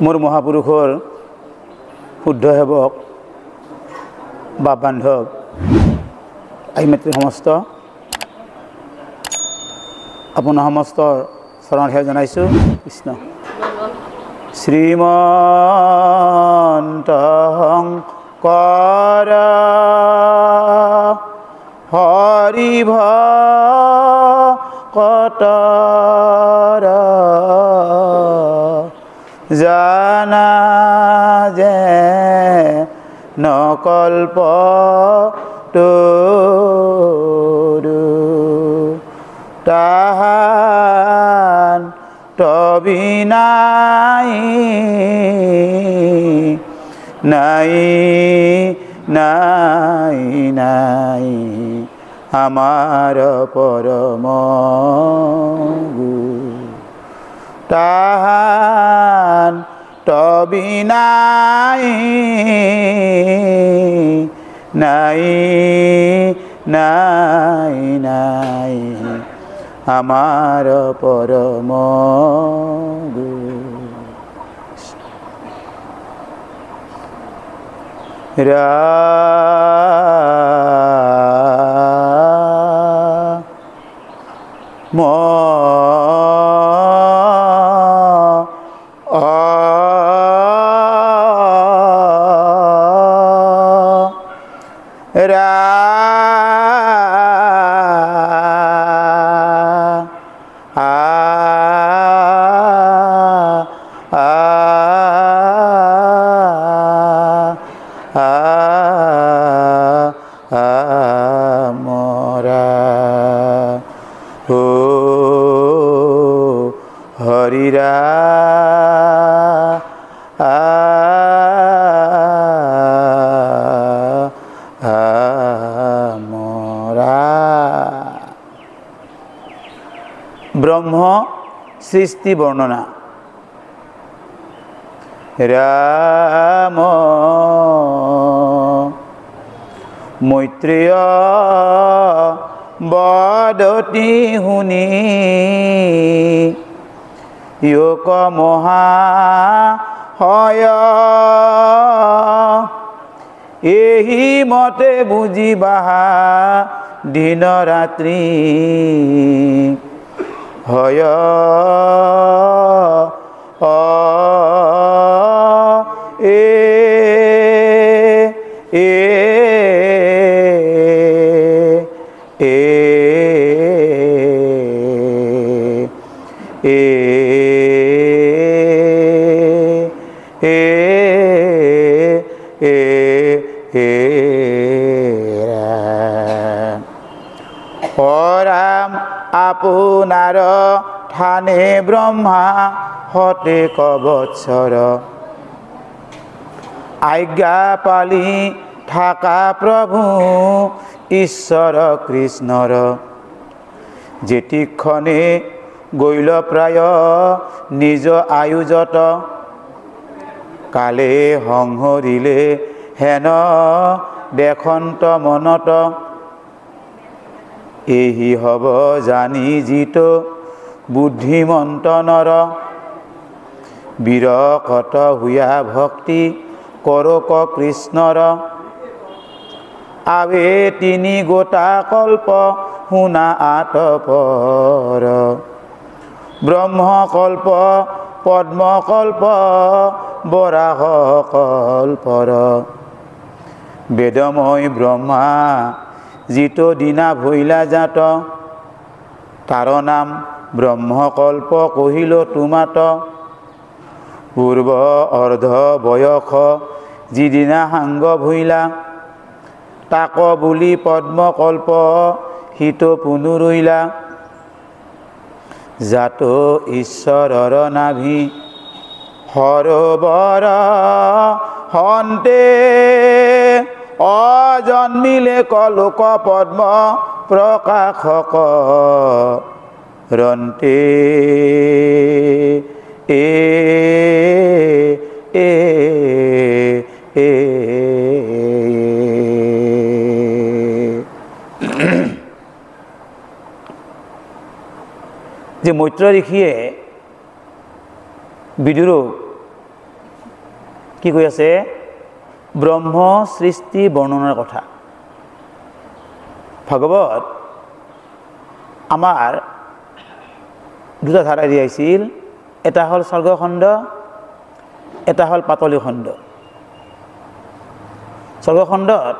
মোৰ মহাপুৰুষৰ শুদ্ধ সেৱক বা বান্ধৱ আহিমাতৃ সমস্ত আপোনাৰ সমস্ত চৰণ সেৱা জনাইছোঁ। কৃষ্ণ শ্ৰীমন্ত শংকৰ হৰি ভকতৰ জানা যে নকল্প তোৰু তাহান তবিনাই নাই নাই নাই আমার পরম গুরু তাহান তবিনাই নাই নাই নাই আমার পরম গুরু হরিরা মরা ব্রহ্ম সৃষ্টি বর্ণনা রাম মৈত্রেয় বদতি শুনি যোক মহা হয় এহি মতে বুজিবাহা দিন রাত্রি হয় রাম আপনার থানে ব্রহ্মা হতে কবৎসর আজ্ঞা পালি থাকা প্রভু ঈশ্বর কৃষ্ণর যেতিক্ষণে গৈল প্রায় নিজ আয়ুজত কালে সংহৰিলে হেন দেখন্ত মনত এহি হব জানি জিত বুদ্ধিমন্ত নৰ বিৰকত হুয়া ভক্তি কৰক কৃষ্ণৰ আবে তিনি গোটা কল্প শুনা আতপৰ ব্ৰহ্মকল্প পদ্মকল্প বৰাহ কল্পৰ বেদময় ব্ৰহ্মা যিটো দিনা ভৈলা জাত তাৰ নাম ব্ৰহ্মকল্প কহিল তোমাত পূৰ্ব অৰ্ধ বয়স যিদিনা সাংগ ভৈলা তাক বুলি পদ্মকল্প হিত পুনৰুইলা জাত ঈশ্বৰৰ নাভি সৰোবৰ হন্তে অজন্মিলে কলোক পদ্ম প্ৰকাশক ৰন্তে এ এ এ যে মৈত্ৰ ঋষিয়ে বিদুৰক কি কৈ আছে? ব্ৰহ্ম সৃষ্টি বৰ্ণনাৰ কথা। ভাগৱত আমাৰ দুটা ধাৰা দিয়াইছিল, এটা হ'ল স্বৰ্গখণ্ড, এটা হ'ল পাতলী খণ্ড। স্বৰ্গখণ্ডত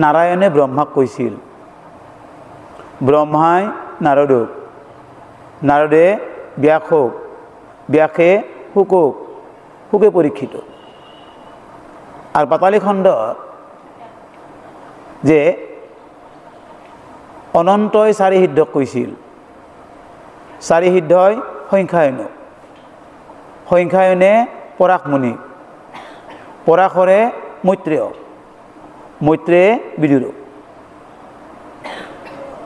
নাৰায়ণে ব্ৰহ্মাক কৈছিল, ব্ৰহ্মাই নাৰদক, নাৰদে ব্যাসক, ব্যাসে শুকক, শুকে পৰীক্ষিতক। আৰু পাতালী খণ্ডত যে অনন্তই চাৰি সিদ্ধক কৈছিল, চাৰি সিদ্ধই সংখ্যায়নক, সংখ্যায়নে পৰাশ মুনিক, পৰাশৰে মৈত্ৰেয়ক, মৈত্ৰেয়ে বিদুৰক।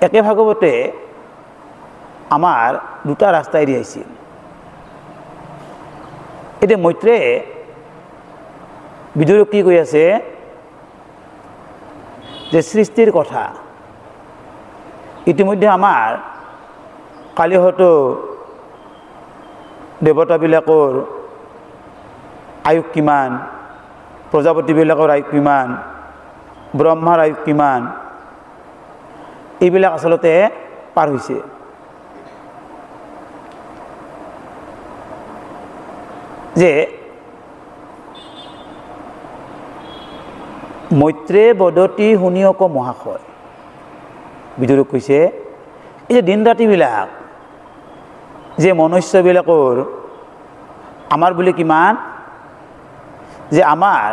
একে ভাগৱতে আমাৰ দুটা ৰাস্তাই দিয়াইছিল। এতিয়া মৈত্ৰেয়ে বিদুৰক কি কৈ আছে যে সৃষ্টিৰ কথা ইতিমধ্যে আমাৰ কালিহত দেৱতাবিলাকৰ আয়ুস কিমান, প্ৰজাপতিবিলাকৰ আয়ুস কিমান, ব্ৰহ্মাৰ আয়ুস কিমান, এইবিলাক আচলতে পাৰ হৈছে। যে মৈত্ৰে বদতি শুনিয়ক মহাশয়, বিদুৰক কৈছে এই যে দিন ৰাতিবিলাক যে মনুষ্যবিলাকৰ আমাৰ বুলি কিমান, যে আমাৰ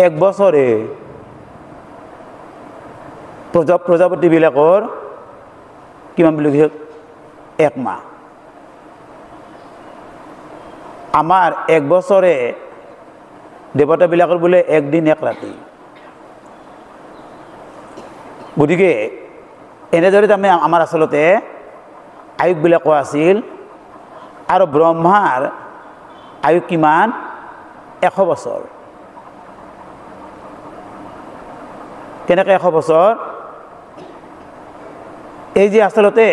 এক বছৰে প্ৰজাপতিবিলাকৰ কিমান বুলি কৈছে? এক মাহ। আমাৰ এক বছৰে দেৱতাবিলাকৰ বোলে একদিন এক ৰাতি। গতিকে এনেদৰে তাৰমানে আমাৰ আচলতে আয়ুসবিলাক কোৱা আছিল। আৰু ব্ৰহ্মাৰ আয়ুস কিমান? 100 বছৰ। কেনেকৈ 100 বছৰ? এই যে আচলতে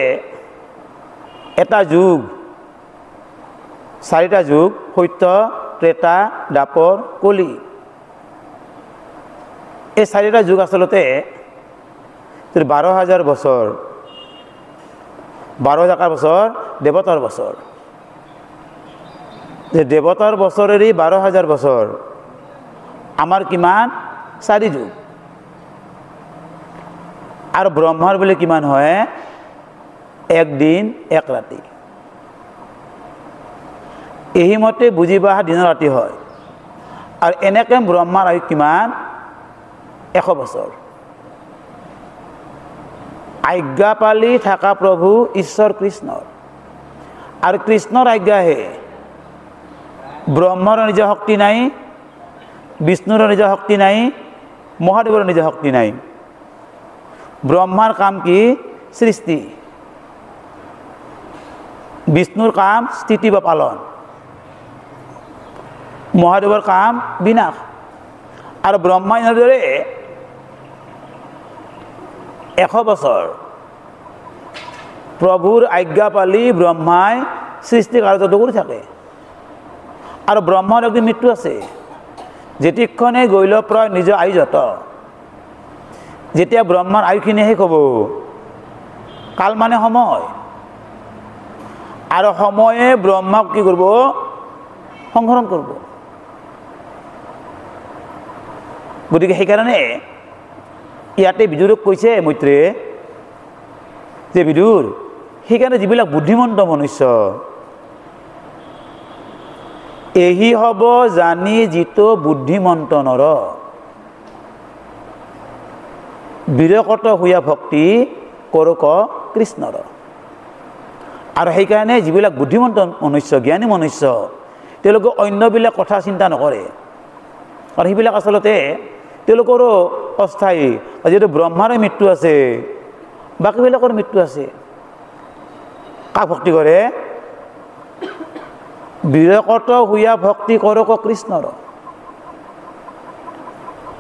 এটা যুগ, 4টা যুগ, সত্য, ত্ৰেতা, দ্বাপৰ, কলি, এই 4টা যুগ আচলতে 12,000 বছৰ, 12,000 বছৰ দেৱতাৰ বছৰ। যে দেৱতাৰ বছৰেৰে 12,000 বছৰ, আমাৰ কিমান? 4 যুগ। আৰু ব্ৰহ্মাৰ বোলে কিমান হয়? একদিন এক ৰাতি। এই মতে বুজিবা দিন ৰাতি হয়। আৰু এনেকৈ ব্ৰহ্মাৰ আয়ুস কিমান? 100 বছৰ। আজ্ঞা পালি থকা প্ৰভু ঈশ্বৰ কৃষ্ণৰ, আৰু কৃষ্ণৰ আজ্ঞাহে ব্ৰহ্মৰ নিজ শক্তি নাই, বিষ্ণুৰ নিজ শক্তি নাই, মহাদেৱৰ নিজ শক্তি নাই। ব্ৰহ্মাৰ কাম কি? সৃষ্টি। বিষ্ণুৰ কাম স্থিতি বা পালন, মহাদেৱৰ কাম বিনাশ। আৰু ব্ৰহ্মাই এনেদৰে 100 বছৰ প্ৰভুৰ আজ্ঞা পালি ব্ৰহ্মাই সৃষ্টি কাৰ্যটো কৰি থাকে। আৰু ব্ৰহ্মাৰ একদিন মৃত্যু আছে, যেতিক্ষণে গৈল প্ৰায় নিজ আয়ুজত। যেতিয়া ব্ৰহ্মাৰ আয়ুখিনি শেষ হ'ব, কাল মানে সময়, আৰু সময়ে ব্ৰহ্মাক কি কৰিব? সংহৰণ কৰিব। গতিকে সেইকাৰণে ইয়াতে বিদুৰক কৈছে মৈত্ৰেয়ে যে বিদুৰ, সেইকাৰণে যিবিলাক বুদ্ধিমন্ত মনুষ্য, এহি হ'ব জানি যিটো বুদ্ধিমন্ত নৰ, বিৰকত হোৱা ভক্তি কৰক কৃষ্ণৰ। আৰু সেইকাৰণে যিবিলাক বুদ্ধিমন্ত মনুষ্য, জ্ঞানী মনুষ্য, তেওঁলোকে অন্যবিলাক কথা চিন্তা নকৰে। আৰু সেইবিলাক আচলতে তেওঁলোকৰো অস্থায়ী। যিহেতু ব্ৰহ্মাৰে মৃত্যু আছে, বাকীবিলাকৰ মৃত্যু আছে। কাক ভক্তি কৰে? বিৰকত হোৱা ভক্তি কৰক কৃষ্ণৰ।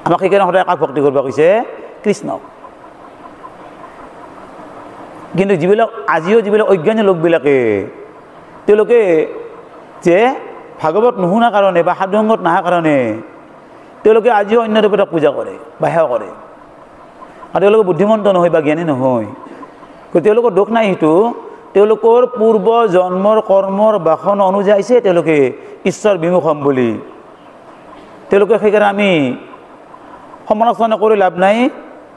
আমাক সেইকাৰণে সদায় কাক ভক্তি কৰিব কৈছে? কৃষ্ণক। কিন্তু যিবিলাক আজিও যিবিলাক অজ্ঞানী লোকবিলাকে তেওঁলোকে যে ভাগৱত নুশুনা কাৰণে বা সাধুসংগত নাহাৰ কাৰণে তেওঁলোকে আজিও অন্য দেৱতাক পূজা কৰে বা সেৱা কৰে, আৰু তেওঁলোকে বুদ্ধিমন্ত নহয় বা জ্ঞানী নহয়। তেওঁলোকৰ দোষ নাই, সেইটো তেওঁলোকৰ পূৰ্ব জন্মৰ কৰ্মৰ বাসন অনুযায়ীছে তেওঁলোকে ঈশ্বৰ বিমুখ হ'ম বুলি। তেওঁলোকে সেইকাৰণে আমি সমালোচনা কৰি লাভ নাই,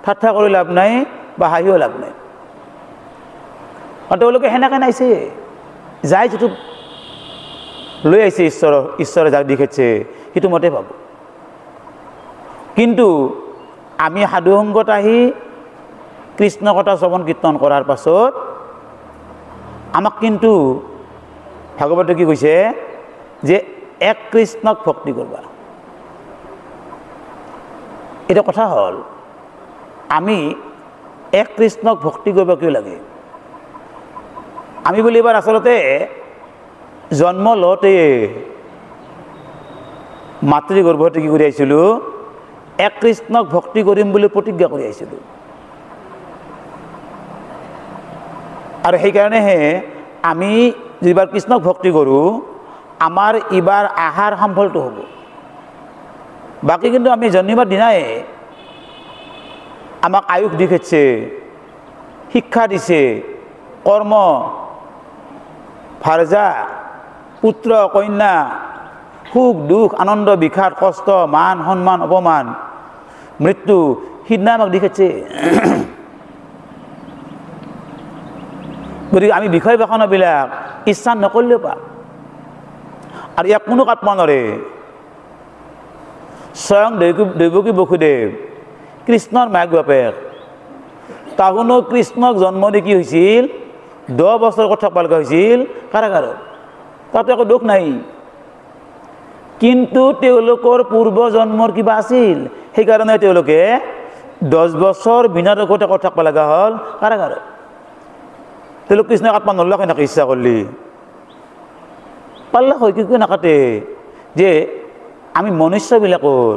ঠাট্টা কৰি লাভ নাই বা হাঁহিও লাভ নাই। আৰু তেওঁলোকে সেনেকৈ নাইছে, যাই যিটো লৈ আহিছে ঈশ্বৰে যাক দেখাইছে সেইটো মতে পাব। কিন্তু আমি সাধুসংগত আহি কৃষ্ণ কথা শ্ৰৱণ কীৰ্তন কৰাৰ পাছত আমাক কিন্তু ভাগৱতে কি কৈছে যে এক কৃষ্ণক ভক্তি কৰবা। এটা কথা হ'ল, আমি এক কৃষ্ণক ভক্তি কৰিব কিয় লাগে? আমি বুলি এবাৰ আচলতে জন্ম লওঁতে মাতৃগৰ্ভতে কি কৰি আহিছিলোঁ, এক কৃষ্ণক ভক্তি কৰিম বুলি প্ৰতিজ্ঞা কৰি আহিছিলোঁ। আৰু সেইকাৰণেহে আমি যিবাৰ কৃষ্ণক ভক্তি কৰোঁ আমাৰ এইবাৰ আহাৰ সম্ফলটো হ'ব। বাকী কিন্তু আমি জন্মিবাৰ দিনাই আমাক আয়ুস দেখাইছে, শিক্ষা দিছে, কৰ্ম, ভাৰ্যা, পুত্ৰ, কন্যা, সুখ দুখ, আনন্দ, বিষাদ, কষ্ট, মান সন্মান, অপমান, মৃত্যু, সিদিনা আমাক দেখাইছে। গতিকে আমি বিষয় বাসনাবিলাক ইচ্ছা নকৰিলেও পাম, আৰু ইয়াক কোনো কাটব নোৱাৰে। স্বয়ং দৈৱকী বসুদেৱ কৃষ্ণৰ মাক বাপেক, তাহুনো কৃষ্ণক জন্ম দি কি হৈছিল, 10 বছৰ কথা থাকিব লগা হৈছিল কাৰাগাৰত। তাতে একো দুখ নাই, কিন্তু তেওঁলোকৰ পূৰ্ব জন্মৰ কিবা আছিল, সেইকাৰণে তেওঁলোকে 10 বছৰ বিনা দোষতে কথা থাকিব লগা হ'ল কাৰাগাৰত। তেওঁলোক কৃষ্ণক কাটব নৰলাক এনেকৈ ইচ্ছা কৰিলি পাল্লা হয়, কি নাকাটে। যে আমি মনুষ্যবিলাকৰ,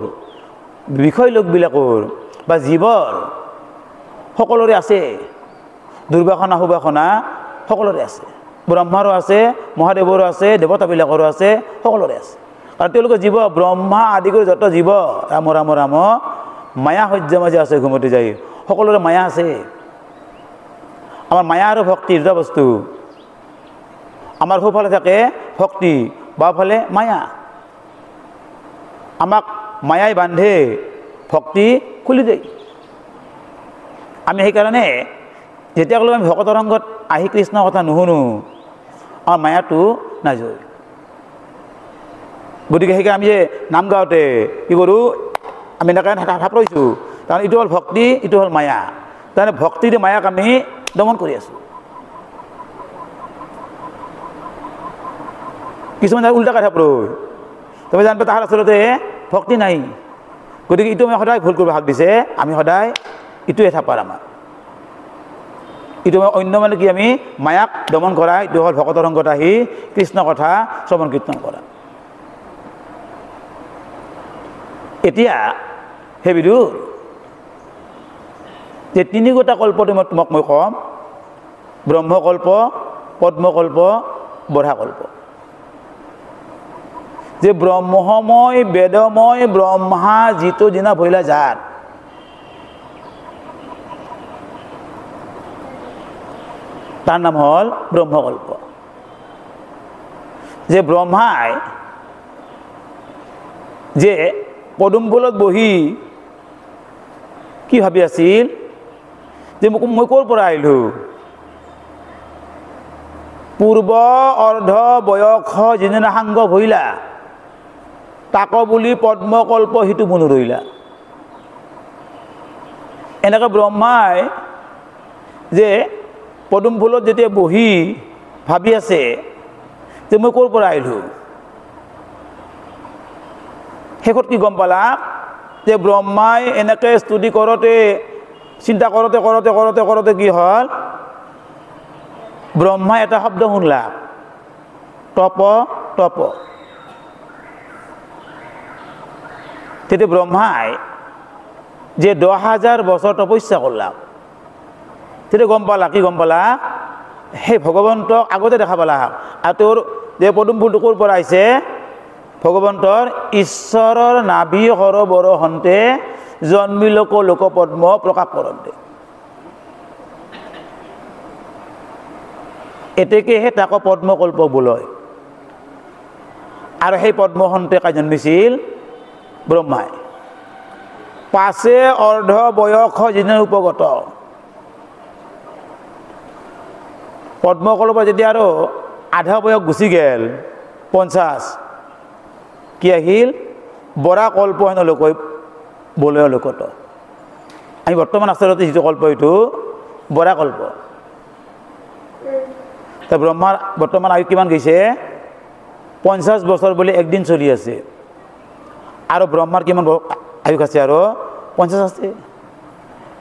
বিষয় লোকবিলাকৰ বা জীৱৰ সকলোৰে আছে দুৰ্বাসনা সুবাসনা, সকলোৰে আছে। ব্ৰহ্মাৰো আছে, মহাদেৱৰো আছে, দেৱতাবিলাকৰো আছে, সকলোৰে আছে। আৰু তেওঁলোকে জীৱ, ব্ৰহ্মা আদি কৰি যত জীৱ, ৰাম ৰাম ৰাম মায়া সহ্য মাজে আছে ঘুমতি যায়, সকলোৰে মায়া আছে। আমাৰ মায়া আৰু ভক্তি দুটা বস্তু। আমাৰ সোঁফালে থাকে ভক্তি, বাওঁফালে মায়া। আমাক মায়াই বান্ধে, ভক্তি খুলি দিয়ে। আমি সেইকাৰণে যেতিয়ালৈ আমি ভকতৰ সংগত আহি কৃষ্ণৰ কথা নুশুনো আমাৰ মায়াটো নাযায়। গতিকে সেইকাৰণে আমি যে নাম গাওঁতে কি কৰোঁ, আমি এনেকৈ থাপ লৈছোঁ, তাৰমানে এইটো হ'ল ভক্তি, এইটো হ'ল মায়া। তাৰমানে ভক্তি দি মায়াক আমি দমন কৰি আছোঁ। কিছুমান উল্টাকৈ থাপ ৰয়, তুমি জানিবা তাহাৰ আচলতে ভক্তি নাই। গতিকে এইটো আমি সদায় ভুল কৰিব হাক দিছে। আমি সদায় এইটোৱে থাপাৰ আমাৰ এইটো অন্য মানে কি, আমি মায়াক দমন কৰা, এইটো হ'ল ভকতৰ সংগত আহি কৃষ্ণ কথা শ্ৰৱণ কীৰ্তন কৰা। এতিয়া সেই বিদুৰ যে 3 গোটা কল্পটো তোমাক মই ক'ম, ব্ৰহ্মকল্প, পদ্মকল্প, বৰাহকল্প। যে ব্ৰহ্মময় বেদময় ব্ৰহ্মা যিটো দিনা ভৈলা জাত, তাৰ নাম হ'ল ব্ৰহ্মকল্প। যে ব্ৰহ্মাই যে পদুম ফুলত বহি কি ভাবি আছিল, যে মই ক'ৰ পৰা আহিলোঁ, পূৰ্ব অৰ্ধ বয়স যিদিনা সাংগ ভৈলা তাক বুলি পদ্মকল্প সিটো মনো ৰৈলা। এনেকৈ ব্ৰহ্মাই যে পদুম ফুলত যেতিয়া বহি ভাবি আছে যে মই ক'ৰ পৰা আহিলোঁ, শেষত কি গম পালা যে ব্ৰহ্মাই এনেকৈ স্তুতি কৰোঁতে, চিন্তা কৰোঁতে কৰোঁতে কৰোঁতে কৰোঁতে কি হ'ল, ব্ৰহ্মাই এটা শব্দ শুনলা, তপ তপ। তেতিয়া ব্ৰহ্মাই যে 10,000 বছৰ তপস্যা কৰলাক, তেতিয়া গম পালা, কি গম পালা সেই ভগৱন্তক আগতে দেখা পালা আৰু তেওঁৰ যে পদুম ফুলটো ক'ৰ পৰা আহিছে ভগৱন্তৰ ঈশ্বৰৰ নাভি সৰোবৰ হন্তে জন্মিলোক লোক পদ্ম প্ৰকাশ কৰন্তে এতেকেহে তাক পদ্মকল্প বোলয় আৰু সেই পদ্ম হন্তে কাই জন্মিছিল ব্ৰহ্মাই পাছে অৰ্ধ বয়স যিদিন উপগত পদ্মকল্প যেতিয়া আৰু আধা বয়স গুচি গেল 50 কি আহিল বৰা কল্প হেন লোক বলয় লোকত আমি বৰ্তমান আচলতে যিটো কল্প এইটো বৰা কল্প তা ব্ৰহ্মাৰ বৰ্তমান আয়ু কিমান গৈছে 50 বছৰ বুলি একদিন চলি আছে আৰু ব্ৰহ্মাৰ কিমান আয়ুষ আছে আৰু 50 আছে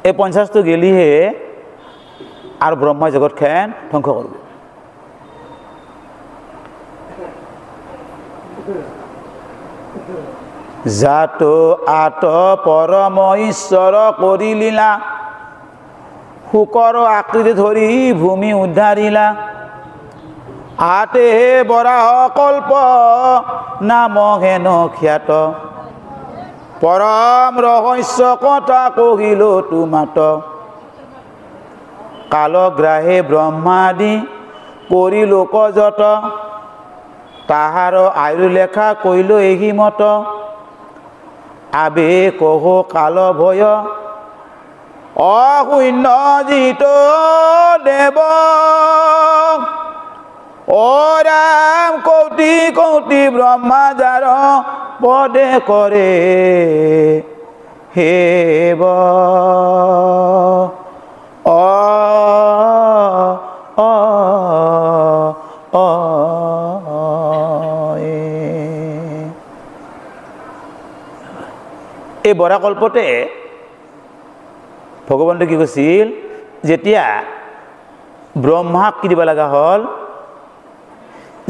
এই 50 টো গেলিহে আর ব্রহ্মা জগৎ খান ধ্বংস করবে জাত আত পরম ঈশ্বর করিলা শুকর আকৃতি ধরি ভূমি উদ্ধারিলা আতে বরাহ কল্প নাম হেন খ্যাত পরম রহস্য কথা কহিল তোমাত কালগ্রাহে ব্রহ্মাদি করি লোক যত তাহার আয়ু লেখা কইল এই মত আবে কহ কাল ভয় অশূন্য জিত দেব ও রাম কৌটি কৌটি ব্রহ্মা যার পদে করে হেব এই বৰা কল্পতে ভগৱন্তই কি কৈছিল যেতিয়া ব্ৰহ্মাক কি দিব লগা হ'ল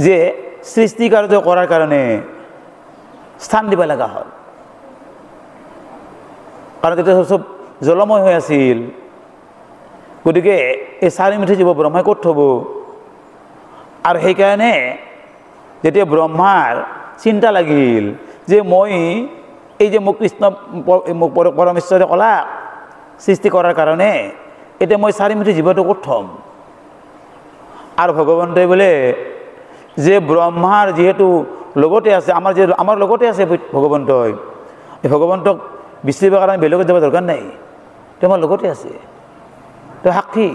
যে সৃষ্টি কাৰ্য কৰাৰ কাৰণে স্থান দিব লগা হ'ল কাৰণ তেতিয়া চব জলময় হৈ আছিল গতিকে এই চাৰিমুঠি জীৱ ব্ৰহ্মাই ক'ত থ'ব আৰু সেইকাৰণে যেতিয়া ব্ৰহ্মাৰ চিন্তা লাগিল যে মই এই যে মোক কৃষ্ণ পৰমেশ্বৰে ক'লা সৃষ্টি কৰাৰ কাৰণে এতিয়া মই চাৰিমুঠি জীৱটো ক'ত থ'ম আৰু ভগৱন্তই বোলে যে ব্ৰহ্মাৰ যিহেতু লগতে আছে আমাৰ লগতে আছে ভগৱন্তই এই ভগৱন্তক বিচাৰিবৰ কাৰণে বেলেগত যাব দৰকাৰ নাই তেওঁ আমাৰ লগতে আছে তেওঁ সাক্ষী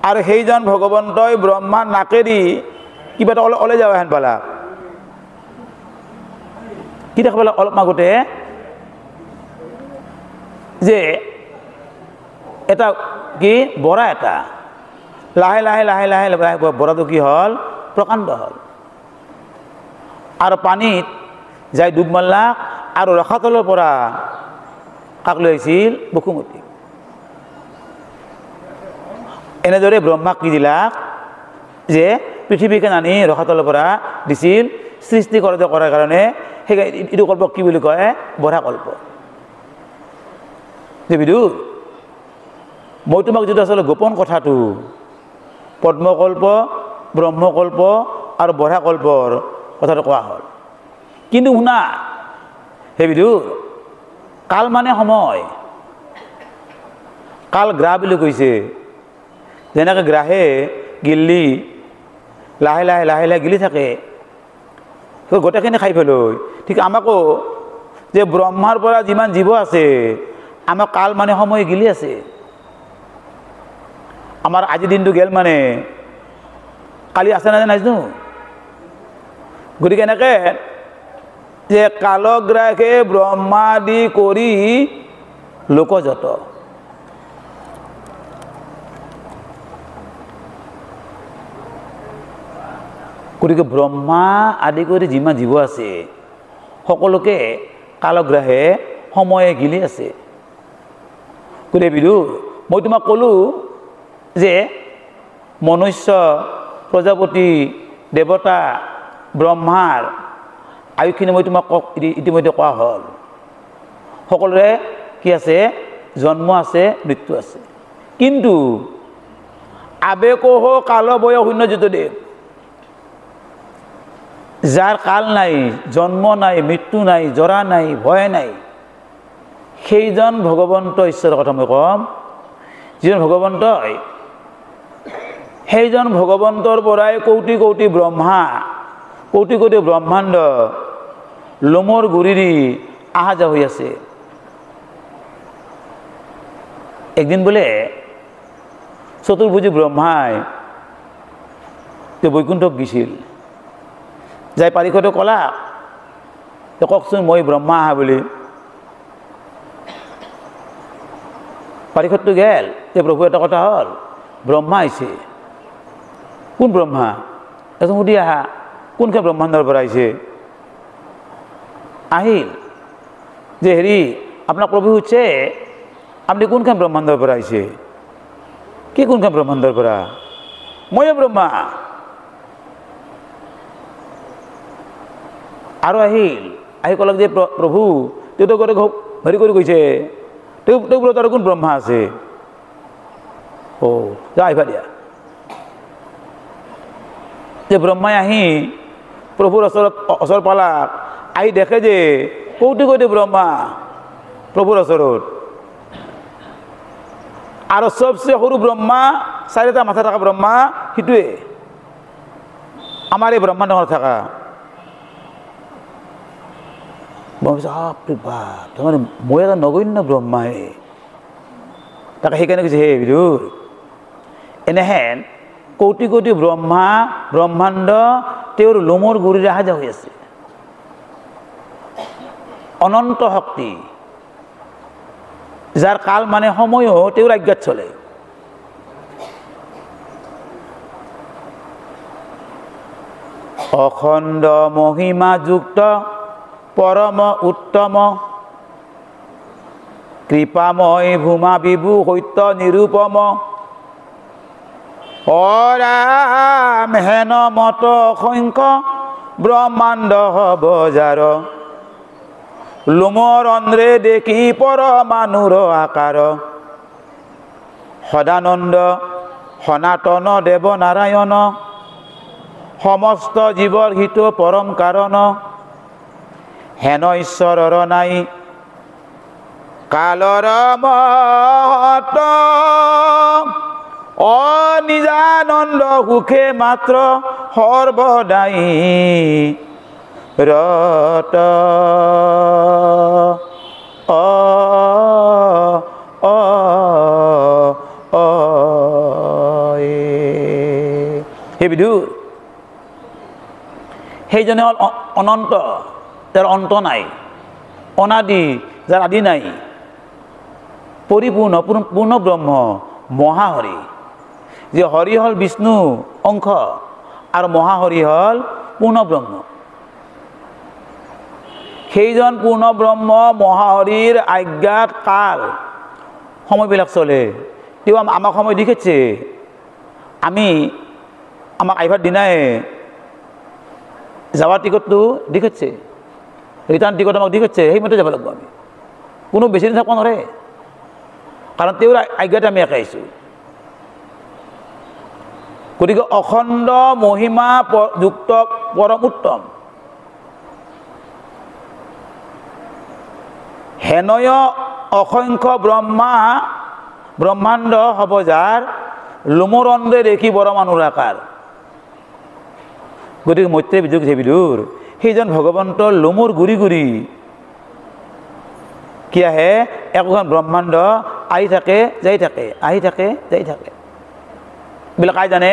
আৰু সেইজন ভগৱন্তই ব্ৰহ্মাৰ নাকেদি কিবা এটা ওলাই যাব হেন পালা কি দেখা পালা অলপ আগতে যে এটা কি বৰা এটা লাহে লাহে লাহে লাহে লাহে বৰাটো কি হ'ল প্ৰকাণ্ড হ'ল আৰু পানীত যাই ডুব মাৰলা আৰু ৰসাতলৰ পৰা কাক লৈ আহিছিল বসুমতী এনেদৰে ব্ৰহ্মাক কি দিলা যে পৃথিৱীকে আনি ৰসাতলৰ পৰা দিছিল সৃষ্টি কৰাৰ কাৰণে সেই এইটো কল্প কি বুলি কয় বৰা কল্প যে বিদুৰ মই তোমাক যিটো আচলতে গোপন কথাটো পদ্মকল্প ব্ৰহ্মকল্প আৰু বৰা কল্পৰ কথাটো কোৱা হ'ল কিন্তু শুনা হে বিদুৰ কাল মানে সময় কাল গ্ৰাহ বুলি কৈছে যেনেকৈ গ্ৰাহে গিল্লি লাহে লাহে লাহে লাহে গিলি থাকে গোটেইখিনি খাই পেলাই ঠিক আমাকো যে ব্ৰহ্মাৰ পৰা যিমান জীৱ আছে আমাক কাল মানে সময় গিলি আছে আমাৰ আজি দিনটো গেল মানে কালি আছে না নাজানো গতিকে এনেকৈ যে কালগ্ৰাহে ব্ৰহ্মাদি কৰি লোকযত গতিকে ব্ৰহ্মা আদি কৰি যিমান জীৱ আছে সকলোকে কালগ্ৰাহে সময়ে গিলি আছে গতিকে বিদুৰ মই তোমাক ক'লোঁ যে মনুষ্য প্ৰজাপতি দেৱতা ব্ৰহ্মাৰ আয়ুখিনি মই তোমাক ইতিমধ্যে কোৱা হ'ল সকলোৰে কি আছে জন্ম আছে মৃত্যু আছে কিন্তু আবেকোহ কাল বয় শূন্য জ্যোতিদেৱ, যাৰ কাল নাই, জন্ম নাই, মৃত্যু নাই, জৰা নাই, ভয় নাই, সেইজন ভগৱন্ত ঈশ্বৰৰ কথা মই ক'ম। যিজন ভগৱন্ত হয়, সেইজন ভগৱন্তৰ পৰাই কোটি কোটি ব্ৰহ্মা, কোটি কোটি ব্ৰহ্মাণ্ড লোমৰ গুৰিৰি আহা যোৱা হৈ আছে। একদিন বোলে চতুৰ্ভুজী ব্ৰহ্মাই তেওঁ বৈকুণ্ঠক গৈছিল, যাই পাৰিষদে ক'লা কওকচোন মই ব্ৰহ্মা আহা বুলি। পাৰিষদটো গেল, যে প্ৰভু এটা কথা হ'ল, ব্ৰহ্মা আহিছে। কোন ব্ৰহ্মা? এজন সুধি আহা, কোনখন ব্ৰহ্মাণ্ডৰ পৰা আহিছে? আহিল যে হেৰি আপোনাক প্ৰভু সুধছে আপুনি কোনখন ব্ৰহ্মাণ্ডৰ পৰা আহিছে? কি কোনখন ব্ৰহ্মাণ্ডৰ পৰা? ময়ে ব্ৰহ্মা। আৰু আহিল, আহি ক'লক যে প্ৰভু তেওঁতো গ'লে হেৰি কৰি গৈছে, তেওঁ বোলে তাৰ কোন ব্ৰহ্মা আছে? যা আহিবা দিয়া। যে ব্ৰহ্মাই আহি প্ৰভুৰ ওচৰ পালাক, আহি দেখে যে কোটি কোটি ব্ৰহ্মা প্ৰভুৰ ওচৰত, আৰু চবচে সৰু ব্ৰহ্মা, 4টা মাথা থকা ব্ৰহ্মা সিটোৱে আমাৰ এই ব্ৰহ্মাণ্ডখনত থকা। মই ভাবিছোঁ বাপৰে বাপ, তাৰমানে মই এটা নগণ্য ব্ৰহ্মাই। তাকে সেইকাৰণে কৈছে হে বিদুৰ, এনেহেন কোটি কোটি ব্ৰহ্মা ব্ৰহ্মাণ্ড তেওঁৰ লোমৰ গুৰিৰে অহা যোৱা হৈ আছে। অনন্ত শক্তি, যাৰ কাল মানে সময়ো তেওঁৰ আজ্ঞাত চলে। অখণ্ড মহিমাযুক্ত পৰম উত্তম, কৃপাময় ভূমা বিভু সত্য নিৰূপম, অৰাম হেন মত অসংখ্য ব্ৰহ্মাণ্ড বজাৰ, লোমৰ অন্ধ্ৰে দেখি পৰমাণুৰ আকাৰ, সদানন্দ সনাতন দেৱ নাৰায়ণ, সমস্ত জীৱৰ হিত পৰম কাৰণ, হেন ঈশ্বৰৰ নাই কালৰ মহত, অনিজানন্দ সুখে মাত্ৰ সৰ্বদাই ৰত। হে বিদুৰ, সেইজনে হ'ল অনন্ত, যাৰ অন্ত নাই, অনাদি, যাৰ আদি নাই, পৰিপূৰ্ণ পূৰ্ণ ব্ৰহ্ম মহাহৰি। যে হৰি হ'ল বিষ্ণু অংশ আৰু মহাহৰি হ'ল পূৰ্ণ ব্ৰহ্ম। সেইজন পূৰ্ণ ব্ৰহ্ম মহাহৰিৰ আজ্ঞাত কাল সময়বিলাক চলে। তেওঁ আমাক সময় দেখাচ্ছে, আমাক আহিবার দিনাই যাওয়ার টিকটটো দেখাচ্ছে, রিটার্ন টিকট আমাক দেখাচ্ছে, সেইমতে যাব লাগব। আমি কোনো বেছি দিন থাকব নৰে, কাৰণ তেওঁৰ আজ্ঞাতে আমি একে আহিছোঁ। গতিকে অখণ্ড মহিমা যুক্ত পৰম উত্তম, হেনয় অসংখ্য ব্ৰহ্মাণ্ড হ'ব যাৰ, লোমৰ অন্ধ্ৰে দেখি পৰমাণুৰ আকাৰ। গতিকে মৈত্ৰেয় বিদুৰ কৈছে, বিদুৰ সেইজন ভগৱন্তৰ লোমৰ গুৰি গুৰি কি আহে, একোখন ব্ৰহ্মাণ্ড আহি থাকে যাই থাকে, আহি থাকে যাই থাকে। বিলাক কাই জানে?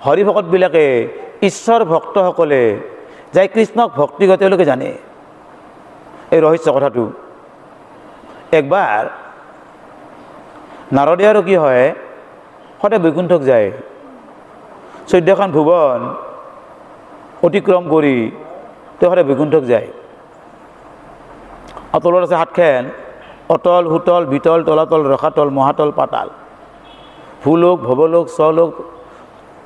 হৰিভকতবিলাকে, ঈশ্বৰ ভক্তসকলে, যাই কৃষ্ণক ভক্তি কৰে, তেওঁলোকে জানে এই ৰহস্য কথাটো। একবাৰ নাৰদে আৰু কি হয়, সদায় বৈকুণ্ঠক যায়, 14খন ভুৱন অতিক্ৰম কৰি তেওঁ সদায় বৈকুণ্ঠক যায়। অতলত আছে 7খন, অতল, সুতল, বিতল, তলাতল, ৰসাতল, মহাতল, পাতাল, ভূলোক, ভৱলোক, স্বলোক,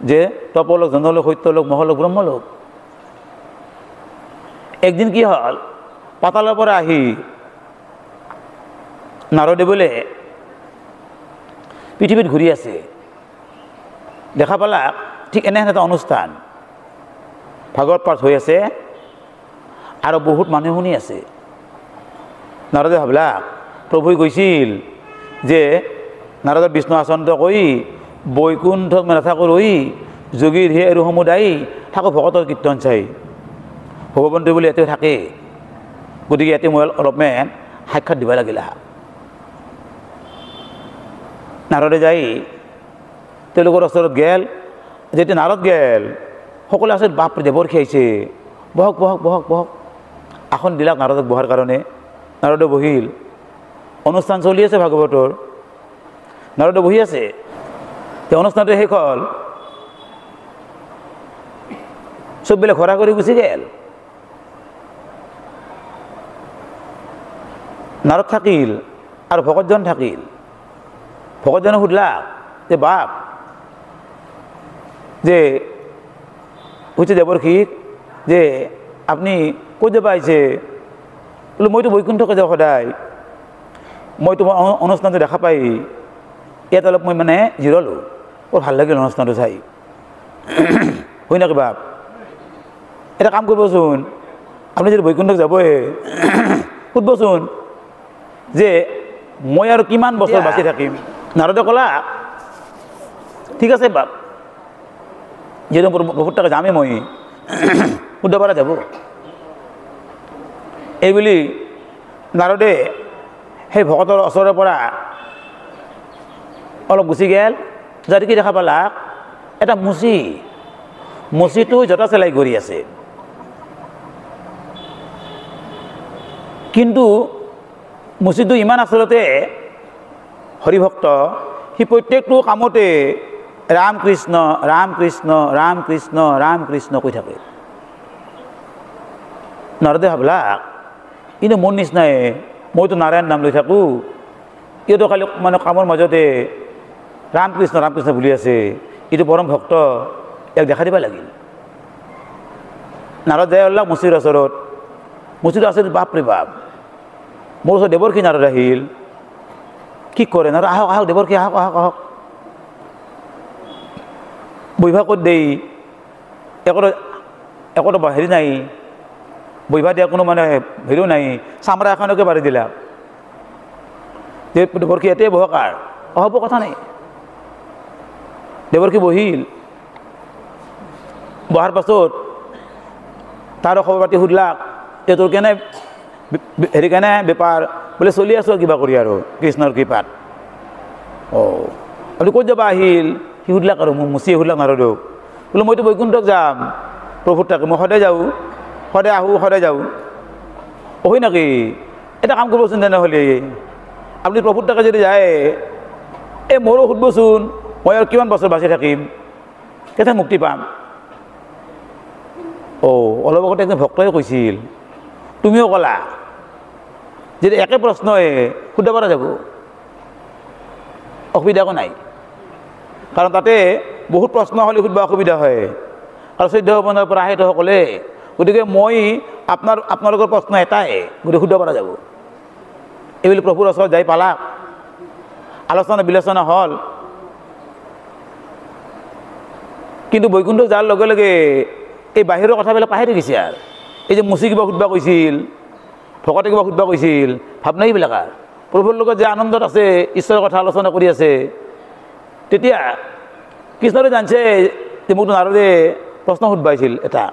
যে তপলোক, জনলোক, সত্যলোক, মহলোক, ব্ৰহ্মলোক। একদিন কি হ'ল, পাতালৰ পৰা আহি নাৰদে বোলে পৃথিৱীত ঘূৰি আছে, দেখা পালা ঠিক এনেহেন এটা অনুষ্ঠান ভাগৱত পাঠ হৈ আছে আৰু বহুত মানুহ শুনি আছে। নাৰদে ভাবলা প্ৰভুই কৈছিল যে নাৰদৰ বিষ্ণু আচন্ত কৰি বৈকুণ্ঠত নাথাকো ৰৈ যোগীৰ হে আৰু সমুদায় থাকো ভকতৰ কীৰ্তন চাই। ভগৱন্তী বুলি ইয়াতে থাকে, গতিকে ইয়াতে মই অলপমান সাক্ষাৎ দিব লাগিলা। নাৰদে যাই তেওঁলোকৰ ওচৰত গেল। যেতিয়া নাৰদ গেল সকলোৱে আছে বাপৰে দেৱৰ খাইছে, বহক বহক বহক বহক। আসন দিলাক নাৰদক বহাৰ কাৰণে। নাৰদে বহিল। অনুষ্ঠান চলি আছে ভাগৱতৰ, নাৰদে বহি আছে। সেই অনুষ্ঠানটো শেষ হ'ল, চববিলাক ঘৰা কৰি গুচি গেল। নাৰদ থাকিল আৰু ভকতজন থাকিল। ভকতজনে সুধিলাক যে বাপ যে হৈছে দেৱৰ্ষিক যে আপুনি ক'ত যাব আহিছে? বোলো মইতো বৈকুণ্ঠকে যাওঁ সদায়, মই তোমাৰ অনুষ্ঠানটো দেখা পাই ইয়াত অলপ মই মানে জিৰলোঁ, বৰ ভাল লাগিল অনুষ্ঠানটো চাই। হয় নেকি বাপ? এটা কাম কৰিবচোন, আপুনি যদি বৈকুণ্ঠক যাবই সুধবচোন যে মই আৰু কিমান বছৰ বাচি থাকিম? নাৰদে ক'লা ঠিক আছে বাপ, যিহেতু বহুত টকা যামেই মই, সুধব পৰা যাব। এইবুলি নাৰদে সেই ভকতৰ ওচৰৰ পৰা অলপ গুচি গেল। যাতে কি দেখা পালা এটা মুচিটো জটা চেলাই কৰি আছে। কিন্তু মুচিটো ইমান আচলতে হৰিভক্ত, সি প্ৰত্যেকটো কামতে ৰাম কৃষ্ণ ৰাম কৃষ্ণ ৰাম কৃষ্ণ ৰাম কৃষ্ণ কৈ থাকে। নাৰদে ভাবলা কিন্তু মোৰ নিচিনাই, মইতো নাৰায়ণ নাম লৈ থাকোঁ, এইটো খালি মানে কামৰ মাজতে ৰাম কৃষ্ণ বুলি আছে, এইটো পৰম ভক্ত, ইয়াক দেখা দিব লাগিল। নাৰদ যাই ওলাক মুচিৰ ওচৰত। মুচিৰ ওচৰত বাপৰে বাপ, মোৰ ওচৰত দেৱৰ্ষি নাৰদ আহিল। কি কৰে নাৰদ? আহক আহক দেৱৰ্ষি আহক আহক আহক। বহিবা ক'ত দেই, একোটা হেৰি নাই, বহিবা দিয়া কোনো মানে হেৰিও নাই, চামৰা এখনকে বাঢ়ি দিলা যে দেৱৰ্ষি ইয়াতে বহক। আৰু হ'ব কথা নাই। দেৱৰ্ষি বহিল। বহাৰ পাছত তাৰ খবৰ পাতি সুধিলাক যে তোৰ কেনে হেৰি কেনে বেপাৰ? বোলে চলি আছোঁ কিবা কৰি আৰু কৃষ্ণৰ কৃপাত। আপুনি ক'ত যাব আহিল? সি সুধিলাক আৰু মুচিয়ে সুধিলাক নাৰদক, বোলে মইতো বৈকুণ্ঠক যাম, প্ৰভুত থাকে, মই সদায় যাওঁ, সদায় আহোঁ, সদায় যাওঁ। হয় নেকি? এটা কাম কৰিবচোন তেনেহ'লে, আপুনি প্ৰভুত থাকে যদি যায়, এই মোৰো সুধিবচোন, মই আৰু কিমান বছৰ বাচি থাকিম, কেতিয়া মুক্তি পাম? অলপ আগতে একজন ভক্তই কৈছিল, তুমিও ক'লা যদি একে প্ৰশ্নই সুধিব পৰা যাব, অসুবিধা একো নাই। কাৰণ তাতে বহুত প্ৰশ্ন হ'লে সুধিব অসুবিধা হয়, আৰু চৈধ্য ভৱনৰ পৰা আহে সকলে। গতিকে মই আপোনালোকৰ প্ৰশ্ন এটাই, গতিকে সুধিব পৰা যাব। এইবুলি প্ৰভুৰ ওচৰত যাই পালাক। আলোচনা বিলোচনা হ'ল। কিন্তু বৈকুণ্ঠক যোৱাৰ লগে লগে এই বাহিৰৰ কথাবিলাক পাহৰি গৈছে। আৰু এই যে মুচি কিবা সুধিব কৈছিল, ভকতে কিবা সুধিব কৈছিল, ভাৱনা এইবিলাক আৰু প্ৰভুৰ লগত যে আনন্দত আছে, ঈশ্বৰৰ কথা আলোচনা কৰি আছে, তেতিয়া কৃষ্ণৰে জানছে যে মোকতো নাৰদে প্ৰশ্ন সুধিব আহিছিল এটা,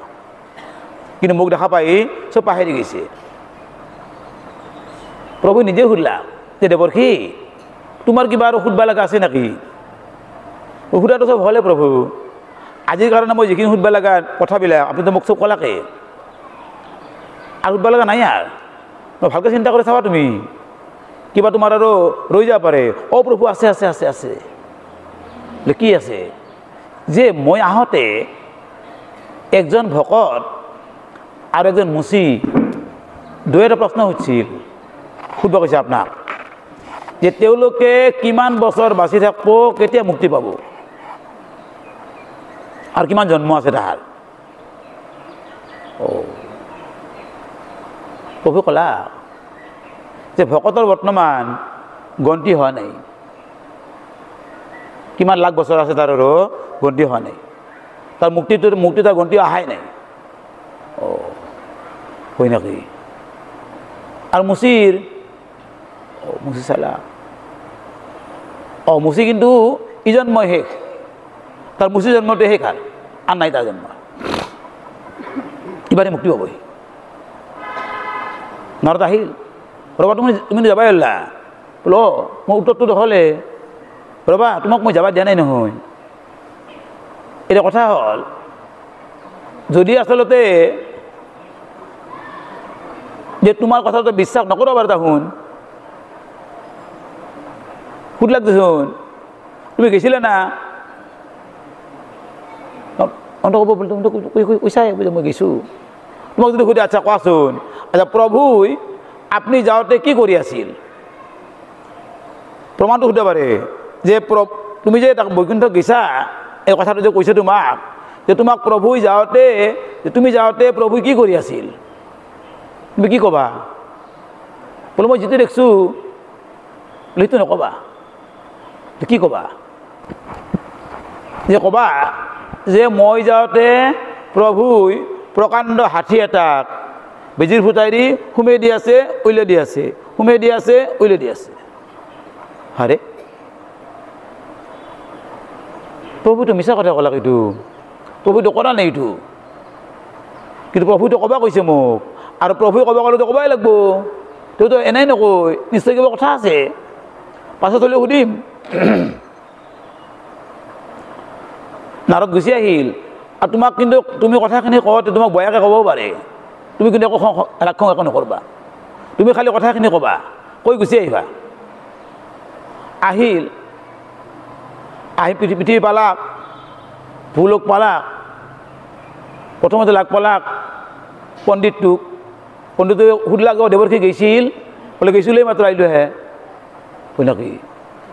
কিন্তু মোক দেখা পাই চব পাহৰি গৈছে। প্ৰভু নিজে সুধিলা যে দেৱৰ্ষি তোমাৰ কিবা আৰু সুধিব লগা আছে নেকি? সুধাটো চব হ'লে প্ৰভু, আজিৰ কাৰণে মই যিখিনি সুধিব লগা কথাবিলাক আপুনিতো মোক চব ক'লাকে, আৰু সুধিব লগা নাই। আৰু মই ভালকৈ চিন্তা কৰি চাবা, তুমি কিবা তোমাৰ আৰু ৰৈ যাব পাৰে। প্ৰভু আছে আছে আছে আছে। কি আছে? যে মই আহোঁতে একজন ভকত আৰু একজন মুচি দুই এটা প্ৰশ্ন সুধিব কৈছে আপোনাক, যে তেওঁলোকে কিমান বছৰ বাচি থাকিব, কেতিয়া মুক্তি পাব, আৰু কিমান জন্ম আছে তাহাৰ। প্ৰভু ক'লা যে ভকতৰ বৰ্তমান গন্তি হোৱা নাই, কিমান লাখ বছৰ আছে তাৰ আৰু গন্তি হোৱা নাই তাৰ মুক্তি তাৰ গন্তি অহাই নাই হয় নেকি আৰু মুচিৰ মুচি চালা মুচি কিন্তু ই জন্মই শেষ তাৰ মুচি জন্মটো শেষ আৰু নাই তাৰ জন্ম ইবাৰে মুক্তি হ'বই নাৰদ আহিল ৰবা তুমি যাবাই হ'লা বোলো মই উত্তৰটো দেখলে ৰবা তোমাক মই যাবা দিয়া নাই নহয় এতিয়া কথা হ'ল যদি আচলতে যে তোমাৰ কথাটো বিশ্বাস নকৰা বাৰু দেখোন সুধ লাগছোন তুমি গৈছিলা না ক'ব বোলে তুমি কৈছাই মই গৈছোঁ তোমাক যদি সুধে আচ্ছা কোৱাচোন আচ্ছা প্ৰভুই আপুনি যাওঁতে কি কৰি আছিল প্ৰমাণটো সুধিব পাৰে যে তুমি যে তাক বৈকুণ্ঠ গৈছা এই কথাটো যে কৈছে তোমাক যে তোমাক প্ৰভুই যাওঁতে তুমি যাওঁতে প্ৰভুই কি কৰি আছিল তুমি কি ক'বা বোলো মই যিটো দেখিছোঁ সেইটো নক'বা কি ক'বা যে ক'বা যে মই যাওঁতে প্ৰভুই প্ৰকাণ্ড হাতী এটাক বেজিৰ ফুটাই সুমাই দি আছে উলিয়াই দি আছে সুমাই দি আছে উলিয়াই দি আছে হাৰে প্ৰভুটো মিছা কথা ক'লাক এইটো প্ৰভুটো কৰা নাই এইটো কিন্তু প্ৰভুটো ক'বা কৈছে মোক আৰু প্ৰভুই ক'ব ক'লেতো ক'বাই লাগব তেওঁতো এনেই নকয় নিশ্চয় কিবা কথা আছে পাছত হ'লেও সুধিম নাৰদ গুচি আহিল আৰু তোমাক কিন্তু তুমি কথাখিনি কওঁতে তোমাক বয়াকৈ ক'বও পাৰে তুমি কিন্তু একো ৰাক্ষস একো নকৰবা তুমি খালি কথাখিনি ক'বা কৈ গুচি আহিবা আহিল আহি পৃথিৱী পালাক ভূলোক পালাক প্ৰথমতে লাগ পালাক পণ্ডিতটোক পণ্ডিতে সুধিলাক দেৱৰ্ষি গৈছিল বোলে গৈছিলোঁ মাত্ৰ আহিলোঁহে হয় নেকি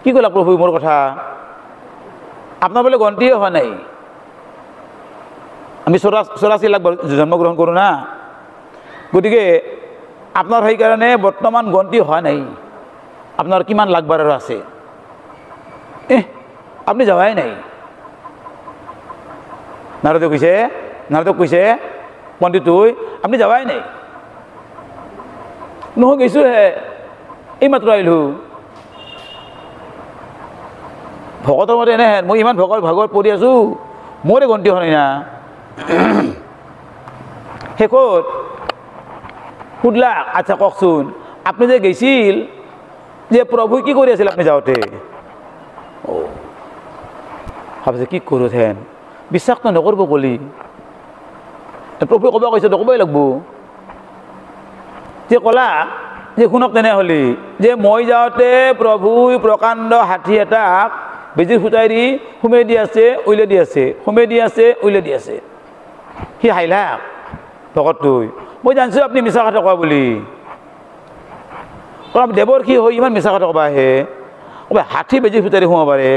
কি ক'লাক প্ৰভু মোৰ কথা আপোনাৰ বোলে গন্তিয়ে হোৱা নাই আমি 84 লাখ জন্মগ্ৰহণ কৰোঁ না গতিকে আপোনাৰ সেইকাৰণে বৰ্তমান গন্তি হোৱা নাই আপোনাৰ কিমান লাখ বাৰ আছে আপুনি যাৱাই নাই নাৰদে কৈছে পণ্ডিতই আপুনি যাৱাই নাই নহয় গৈছোঁহে এই মাত্ৰ আহিলোঁ ভকতৰ মতে এনেহেন মই ইমান ভাগৱত পঢ়ি আছোঁ মোৰে গন্তি হোৱা নাই না শেষত সুধলাক আচ্ছা কওকচোন আপুনি যে গৈছিল যে প্ৰভুই কি কৰি আছিল আপুনি যাওঁতে ভাবিছে কি কৰোঁ হেন বিশ্বাসটো নকৰিব কলি প্ৰভুই ক'ব কৈছে ক'বই লাগব যে ক'লা যে শুনক তেনেহ'লে যে মই যাওঁতে প্ৰভুই প্ৰকাণ্ড হাতী এটাক বেজিৰ ফুটাই দি সুমাই দি আছে উলিয়াই দি আছে সুমাই দি আছে উলিয়াই দি আছে সি হাইলাক ভকতটোই মই জানিছোঁ আপুনি মিছা কথা কোৱা বুলি দেৱৰ্ষি হৈ ইমান মিছা কথা ক'ব আহে ক'ব হাতী বেজিৰ ফুটাই দি সোমাব পাৰে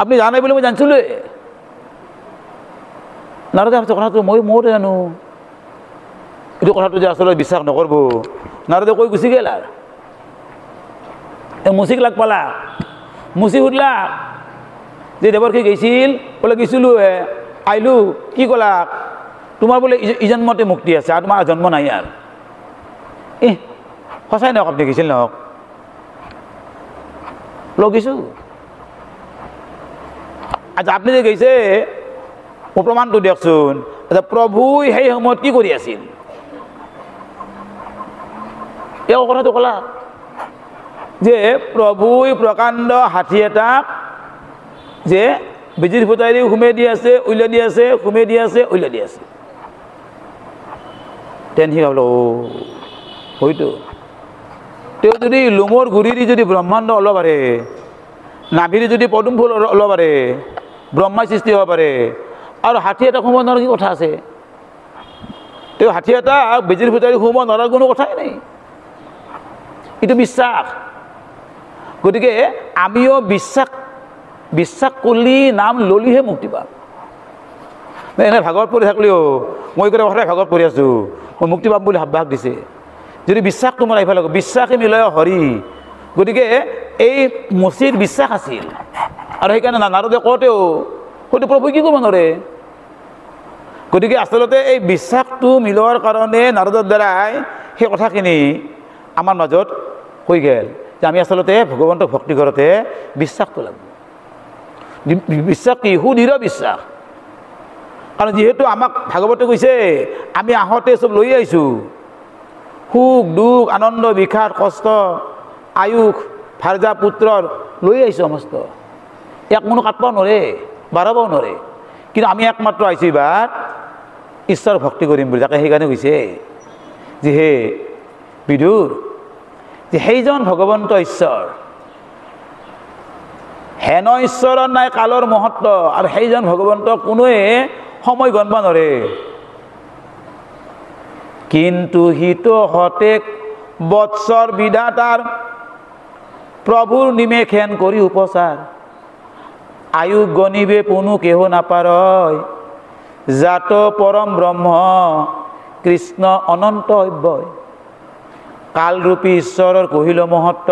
আপুনি জানে বুলি মই জানিছিলোঁ নাৰদে ভাবিছে কথাটো ময়ো জানো এইটো কথাটো যে আচলতে বিশ্বাস নকৰিব নাৰদে কৈ গুচি গ'ল আৰু মুচিক লাগ পালা মুচি সুধলাক যে দেৱৰ্ষি গৈছিল বোলে গৈছিলোঁ আহিলোঁ কি ক'লাক তোমাৰ বোলে ইজন্মতে মুক্তি আছে আৰু তোমাৰ জন্ম নাই আৰু সঁচাই নহওক আপুনি গৈছিল নহওক লগিছোঁ আচ্ছা আপুনি যে গৈছে মোৰ প্ৰমাণটো দিয়কচোন আচ্ছা প্ৰভুই সেই সময়ত কি কৰি আছিল এই কথাটো ক'লা যে প্ৰভুই প্ৰকাণ্ড হাতী এটাক যে বেজিৰ ফুটাই দি সুমাই দি আছে উলিয়াই দি আছে সুমাই দি আছে উলিয়াই দি আছে সি ভাবিল হয়তো তেওঁ যদি লোমৰ গুৰিৰি যদি ব্ৰহ্মাণ্ড ওলাব পাৰে নাভিৰি যদি পদুম ফুল ওলাব পাৰে ব্ৰহ্মাই সৃষ্টি হ'ব পাৰে আৰু হাতী এটা সোমাব নোৱাৰা কি কথা আছে তেওঁ হাতী এটা বেজিৰ ফুটাই দি সোমাব নোৱাৰাৰ কোনো কথাই নাই এইটো বিশ্বাস গতিকে আমিও বিশ্বাস কৰিলে নাম ললিহে মুক্তি পাম এনে ভাগৱত পঢ়ি থাকিলেও মই কথা ভাগৱত পঢ়ি আছোঁ মই মুক্তি পাম বুলি আভাস দিছে যদি বিশ্বাস তোমাৰ আহিব লাগিব বিশ্বাসে মিলয় হৰি গতিকে এই মুচিৰ বিশ্বাস আছিল আৰু সেইকাৰণে নাৰদে কওঁতেও হয়তো প্ৰভুই কি কৰিব নোৱাৰে। গতিকে আচলতে এই বিশ্বাসটো মিলোৱাৰ কাৰণে নাৰদৰ দ্বাৰাই সেই কথাখিনি আমাৰ মাজত হৈ গ'ল যে আমি আচলতে ভগৱন্তক ভক্তি কৰোঁতে বিশ্বাসটো লাগিব। বিশ্বাস কি? সুদৃঢ় বিশ্বাস। কাৰণ যিহেতু আমাক ভাগৱতে কৈছে আমি আহোঁতে চব লৈ আহিছোঁ, সুখ দুখ আনন্দ বিষাদ কষ্ট আয়ুস ভাৰ্যা পুত্ৰৰ লৈ আহিছোঁ সমস্ত, এক কোনো কাটব নোৱাৰে বাঢ়াব নোৱাৰে। কিন্তু আমি একমাত্ৰ আহিছোঁ এইবাৰ ঈশ্বৰ ভক্তি কৰিম বুলি। তাকে সেইকাৰণে কৈছে যে হে বিদুৰ, যে সেইজন ভগৱন্ত ঈশ্বৰ, হেন ঈশ্বৰৰ নাই কালৰ মহত্ব, আৰু সেইজন ভগৱন্ত কোনোৱে সময় গণব নোৱাৰে। কিন্তু সিটো শতেক বৎসৰ বিধাতাৰ প্ৰভুৰ নিমেষেন কৰি উপচাৰ, আয়ুস গণিবে পুনু কেহ নাপাৰয়, জাত পৰম ব্ৰহ্ম কৃষ্ণ অনন্ত অব্যয়, কালৰূপী ঈশ্বৰৰ কহিল মহত্ব,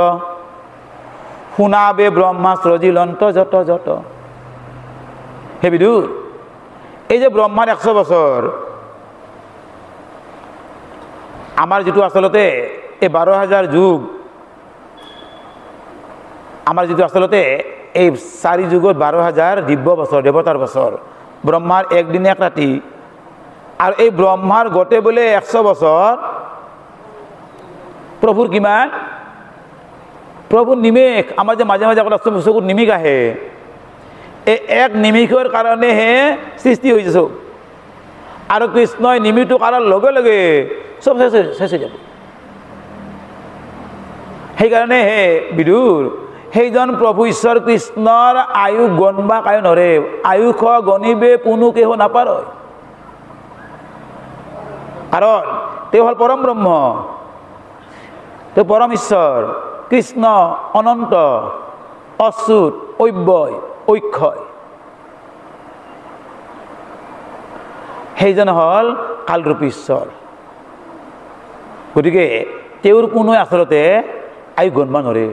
শুনাবে ব্ৰহ্মা সৃজিল অন্ত যত যত। হে বিদুৰ, এই যে ব্ৰহ্মাৰ 100 বছৰ, আমাৰ যিটো আচলতে এই 12,000 যুগ, আমাৰ যিটো আচলতে এই 4 যুগত 12,000 দিব্য বছৰ, দেৱতাৰ বছৰ, ব্ৰহ্মাৰ একদিন এক ৰাতি, আৰু এই ব্ৰহ্মাৰ গোটেই বোলে 100 বছৰ প্ৰভুৰ কিমান? প্ৰভুৰ নিমেষ। আমাৰ যে মাজে মাজে চকুত নিমিষ আহে, এই এক নিমিষৰ কাৰণেহে সৃষ্টি হৈছে চব, আৰু কৃষ্ণই নিমিষটো কৰাৰ লগে লগে চব শেষ হৈ যাব। সেইকাৰণে হে বিদুৰ, সেইজন প্ৰভু ঈশ্বৰ কৃষ্ণৰ আয়ুস গণবা কায় নৰে, আয়ুস গণিবে পুনু কেহ নাপাৰয়, কাৰণ তেওঁ হ'ল পৰম ব্ৰহ্ম, তেওঁ পৰম ঈশ্বৰ কৃষ্ণ অনন্ত অচ্যুত অব্যয় অক্ষয়। সেইজন হ'ল কালৰূপী ঈশ্বৰ। গতিকে তেওঁৰ কোনোৱে আচলতে আয়ুস গণব নোৱাৰে।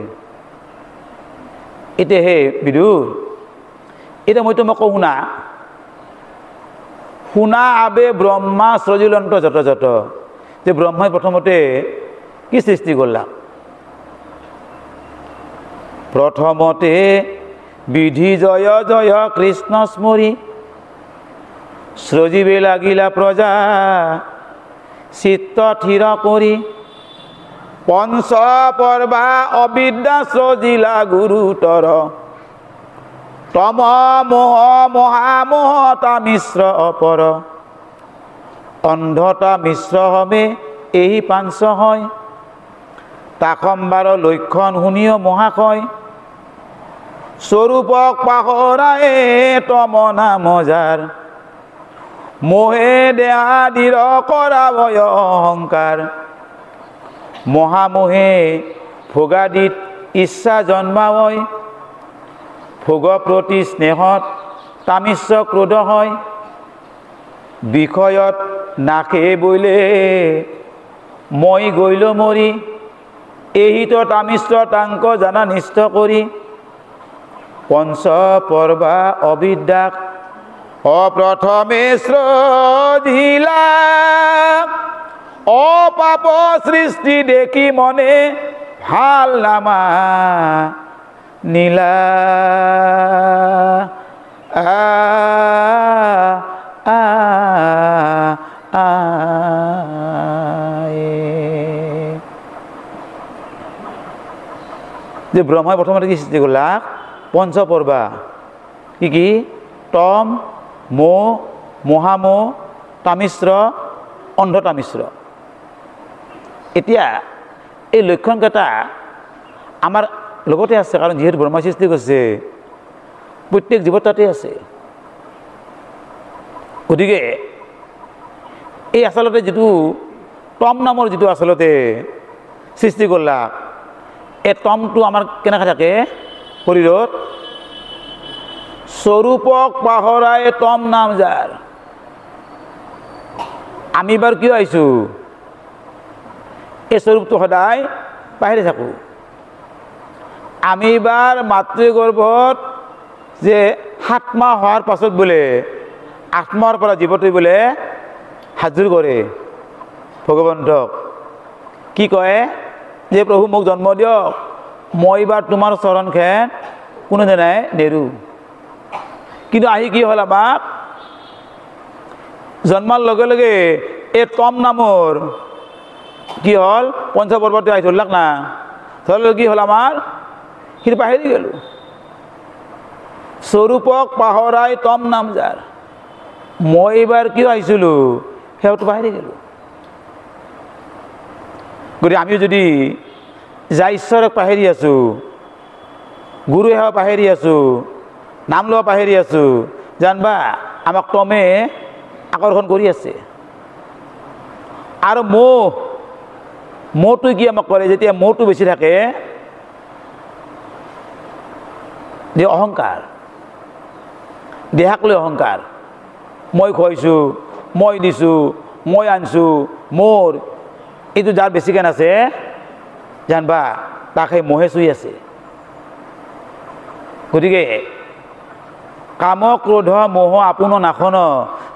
এতিয়া হে বিদুৰ, এতিয়া মই তোমাক কওঁ শুনা, শুনা আবে ব্ৰহ্মা সৃজিল অন্ত যত যত, যে ব্ৰহ্মাই প্ৰথমতে কি সৃষ্টি কৰলা? প্ৰথমতে বিধি জয় জয় কৃষ্ণ স্মৰি, সৃজিবে লাগিলা প্ৰজা চিত্ত থিৰ কৰি, পঞ্চ পৰ্বা অবিদ্যা সৃজিলা গুৰুতৰ, তম মোহ মহামোহ তামিশ্ৰ অপৰ, অন্ধতা মিশ্ৰ হমে এই পাঞ্চ হয়, তাকম্বাৰ লক্ষণ শুনিও মহাশয়, স্বৰূপক পাহৰায়ে তম নাম যাৰ, মোহে দেহাদিৰ কৰাবয় অহংকাৰ, মহামোহে ভোগাদিত ইচ্ছা জন্মাবয়, ভোগ প্ৰতি স্নেহত তামিশ্ৰ ক্ৰোধ হয়, বিষয়ত নাকে বৈলে মই গৈল মৰি, এহিত তামিশ্ৰ তাংক জানা নিষ্ঠ কৰি, পঞ্চ পৰ্বা অবিদ্যাক অপ্ৰথমে সৃজিলা, অপাপ সৃষ্টি দেখি মনে ভাল নামা নীলা, যে ব্ৰহ্মাই প্ৰথমতে কি সৃষ্টি কৰলা? পঞ্চপৰ্বা। কি কি? তম মোহ মহামোহ তামিশ্ৰ অন্ধ তামিশ্ৰ। এতিয়া এই লক্ষণকেইটা আমাৰ লগতে আছে, কাৰণ যিহেতু ব্ৰহ্মাই সৃষ্টি কৰিছে প্ৰত্যেক জীৱ তাতে আছে। গতিকে এই আচলতে যিটো তম নামৰ যিটো আচলতে সৃষ্টি কৰলা, এই তমটো আমাৰ কেনেকৈ থাকে শৰীৰত? স্বৰূপক পাহৰাই তম নাম যাৰ। আমি বাৰু কিয় আহিছোঁ? এই স্বৰূপটো সদায় পাহৰি থাকোঁ। আমি এইবাৰ মাতৃগৰ্ভত যে 7 মাহ হোৱাৰ পাছত বোলে 8 মাহৰ পৰা জীৱটোৱে বোলে হাজুৰ কৰে ভগৱন্তক। কি কয় যে প্ৰভু মোক জন্ম দিয়ক, মই এইবাৰ তোমাৰ চৰণখন কোনোদিনাই নেৰো। কিন্তু আহি কি হ'ল, আমাক জন্মাৰ লগে লগে এই তম নামৰ কি হ'ল পঞ্চপৰ্বতে আহি ধৰলাক না, ধৰলে কি হ'ল আমাৰ সি পাহৰি গেলো। স্বৰূপক পাহৰাই তম নাম যাৰ, মই এইবাৰ কিয় আহিছিলোঁ সেইটো পাহৰি গেলো। গতিকে আমিও যদি যা ঈশ্বৰক পাহৰি আছোঁ, গুৰু সেৱা পাহৰি আছোঁ, নাম লোৱা পাহৰি আছোঁ, জানবা আমাক তমে আকৰ্ষণ কৰি আছে। আৰু মহটো কি আমাক কৰে, যেতিয়া মহটো বেছি থাকে যে অহংকাৰ, দেহাক লৈ অহংকাৰ, মই খুৱাইছোঁ, মই দিছোঁ, মই আনছোঁ, মোৰ, এইটো যাৰ বেছিকৈ আছে জানবা তাক সেই মহে চুই আছে। গতিকে কাম ক্ৰোধ মোহ আপোন নাখন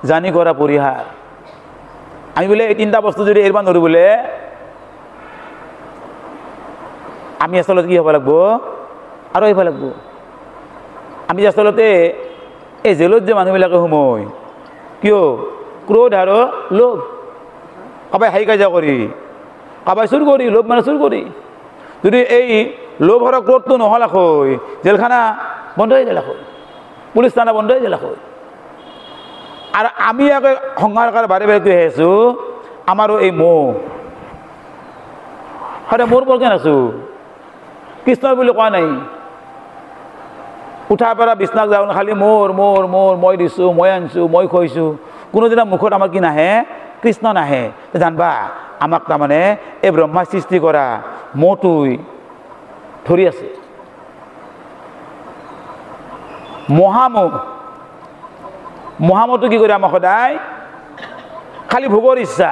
জানি কৰা পৰিহাৰ। আমি বোলে এই 3টা বস্তু যদি এৰিব নোৱাৰোঁ বোলে আমি আচলতে কি হ'ব লাগিব আৰু আহিব লাগিব। আমি আচলতে এই জেলত যে মানুহবিলাকে সোমায় কিয়, ক্ৰোধ আৰু লোভ, কাবাই হাই কাজিয়া কৰি, কাবাই চুৰ কৰি, লোভ মানে চুৰ কৰি। যদি এই লোভ আৰু ক্ৰোধটো নহ'লাক হয়, জেলখানা বন্ধ হৈ গেলাক হয়, পুলিচ থানা বন্ধ হৈ গেলাক হয়। আৰু আমি আকৌ সংসাৰ কাৰ বাৰে বাৰে কৈ আছোঁ আমাৰো এই মোহ, সদায় মোৰ বৰকে আছোঁ, কৃষ্ণৰ বুলি কোৱা নাই। উঠাৰ পৰা বিছনাক যাওঁ খালি মোৰ মোৰ মোৰ, মই দিছোঁ, মই আনিছোঁ, মই খুৱাইছোঁ, কোনোদিনা মুখত আমাৰ কি নাহে, কৃষ্ণ নাহে। জানবা আমাক তাৰমানে এই ব্ৰহ্মা সৃষ্টি কৰা মোহটোই ধৰি আছে। মহামহটো কি কৰে আমাক সদায় খালি ভোগৰ ইচ্ছা,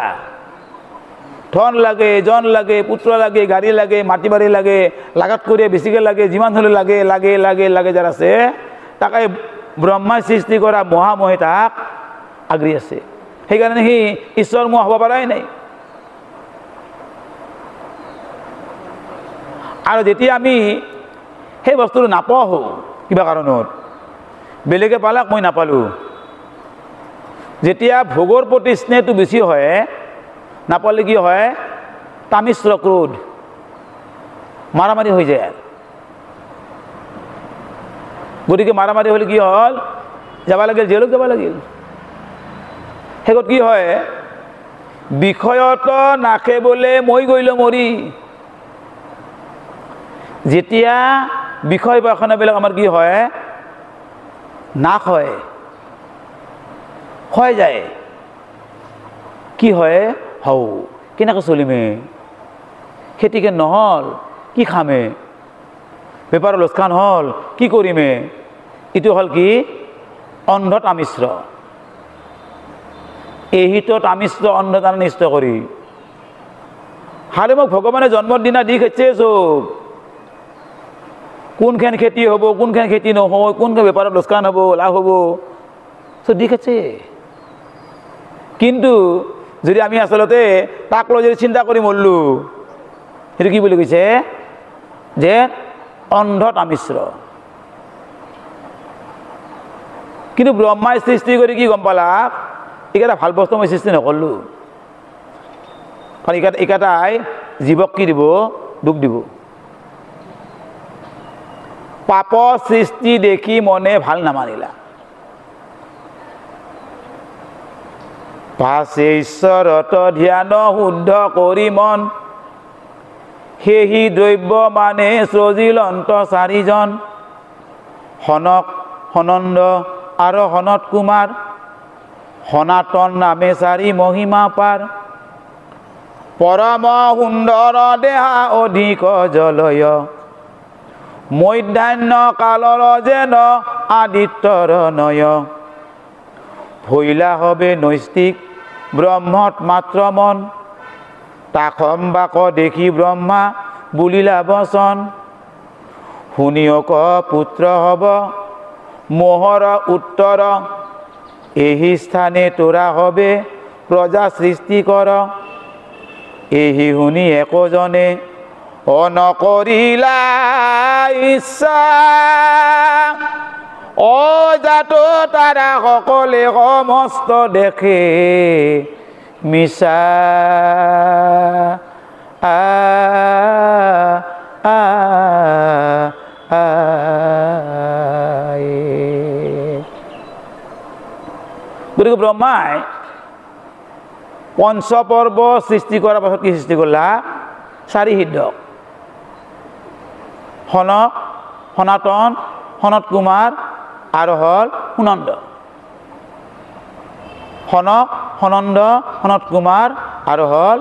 ধন লাগে, জন লাগে, পুত্ৰ লাগে, গাড়ী লাগে, মাটি বাৰী লাগে, লাগাত কৰি বেছিকৈ লাগে, যিমান হ'লে লাগে লাগে লাগে লাগে যাৰ আছে তাকে ব্ৰহ্মাই সৃষ্টি কৰা মহামহে তাক আগুৰি আছে। সেইকাৰণে সি ঈশ্বৰ মোহ হ'ব পৰাই নাই। আৰু যেতিয়া আমি সেই বস্তুটো নাপাওঁ কিবা কাৰণত, বেলেগে পালাক মই নাপালোঁ, যেতিয়া ভোগৰ প্ৰতি স্নেহটো বেছি হয়, নাপালে কি হয় তামিশ্ৰ ক্ৰোধ, মাৰামাৰি হৈ যায়। গতিকে মাৰামাৰি হ'লে কি হ'ল, যাব লাগিল জেলত যাব লাগিল। শেষত কি হয়, বিষয়ত নাখে বোলে মই গৈলো মৰি। যেতিয়া বিষয় বাসনাবিলাক আমাৰ কি হয় নাশ হয়, হৈ যায়, কি হয় হও কেনেকৈ চলিমে, খেতিকে নহ'ল কি খামে, বেপাৰৰ লোকচান হ'ল কি কৰিমে। এইটো হ'ল কি অন্ধ তামিশ্ৰ। এই হিত তামিশ্ৰ অন্ধতা নিষ্ট কৰি হালে মোক ভগৱানে জন্মৰ দিনা দি খেছে চব, কোনখান খেতি হ'ব, কোনখান খেতি নহয়, কোনখান বেপাৰত লোকচান হ'ব, লাভ হ'ব, চব দি খেছে। কিন্তু যদি আমি আচলতে তাক লৈ যদি চিন্তা কৰি মৰলোঁ, সেইটো কি বুলি কৈছে যে অন্ধ তামিশ্ৰ। কিন্তু ব্ৰহ্মাই সৃষ্টি কৰি কি গম পালা, এইকেইটা ভাল বস্তু মই সৃষ্টি নকৰলোঁ, কাৰণ এইকেইটাই জীৱক কি দিব, দুখ দিব। পাপ সৃষ্টি দেখি মনে ভাল নামানিলা, পাছে ঈশ্বৰত ধ্যান শুদ্ধ কৰি মন, সেহি দ্ৰব্য মানে সজিল অন্ত 4জন, সনক, সনন্দ আৰু সনত কুমাৰ, সনাতন নামে 4 মহিমা পাৰ, পৰম সুন্দৰ দেহা অধিক জলয়, মধ্যাহ্ন কালৰ যেন আদিত্যৰ নয়, ভৈলা হবে নৈষ্টিক ব্ৰহ্মত মাত্ৰ মন, তাখম বাক দেখি ব্ৰহ্মা বুলিলা বচন, শুনিয়ক পুত্ৰ হব মোহৰ উত্তৰ এই স্থানে তোৰা হবে প্ৰজা সৃষ্টি কৰ। এই শুনি একজনে অনকৰিলা ইচ্ছা অজাত তাৰা সকলে সমস্ত দেখে মিছা গতিকে ব্ৰহ্মাই পঞ্চপৰ্ব সৃষ্টি কৰাৰ পাছত কি সৃষ্টি কৰিলা? 4 সিদ্ধক, সনক, সনাতন, সনত কুমাৰ আৰু হ'ল সুনন্দ। সনক, সনন্দ, সনত কুমাৰ আৰু হ'ল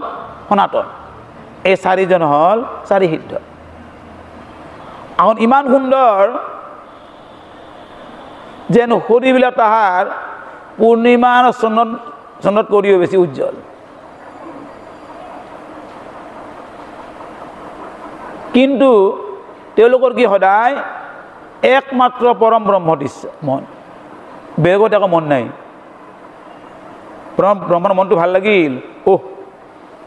সনাতন। এই 4জন হ'ল 4 সিদ্ধ। এখন ইমান সুন্দৰ যেন শৰীৰবিলাক তাহাৰ পূৰ্ণিমা চন্দ্ৰত কৰিও বেছি উজ্জ্বল। কিন্তু তেওঁলোকৰ কি সদায় একমাত্ৰ পৰম ব্ৰহ্মত মন, বেলেগত একো মন নাই। ব্ৰহ্মৰ মনটো ভাল লাগিল,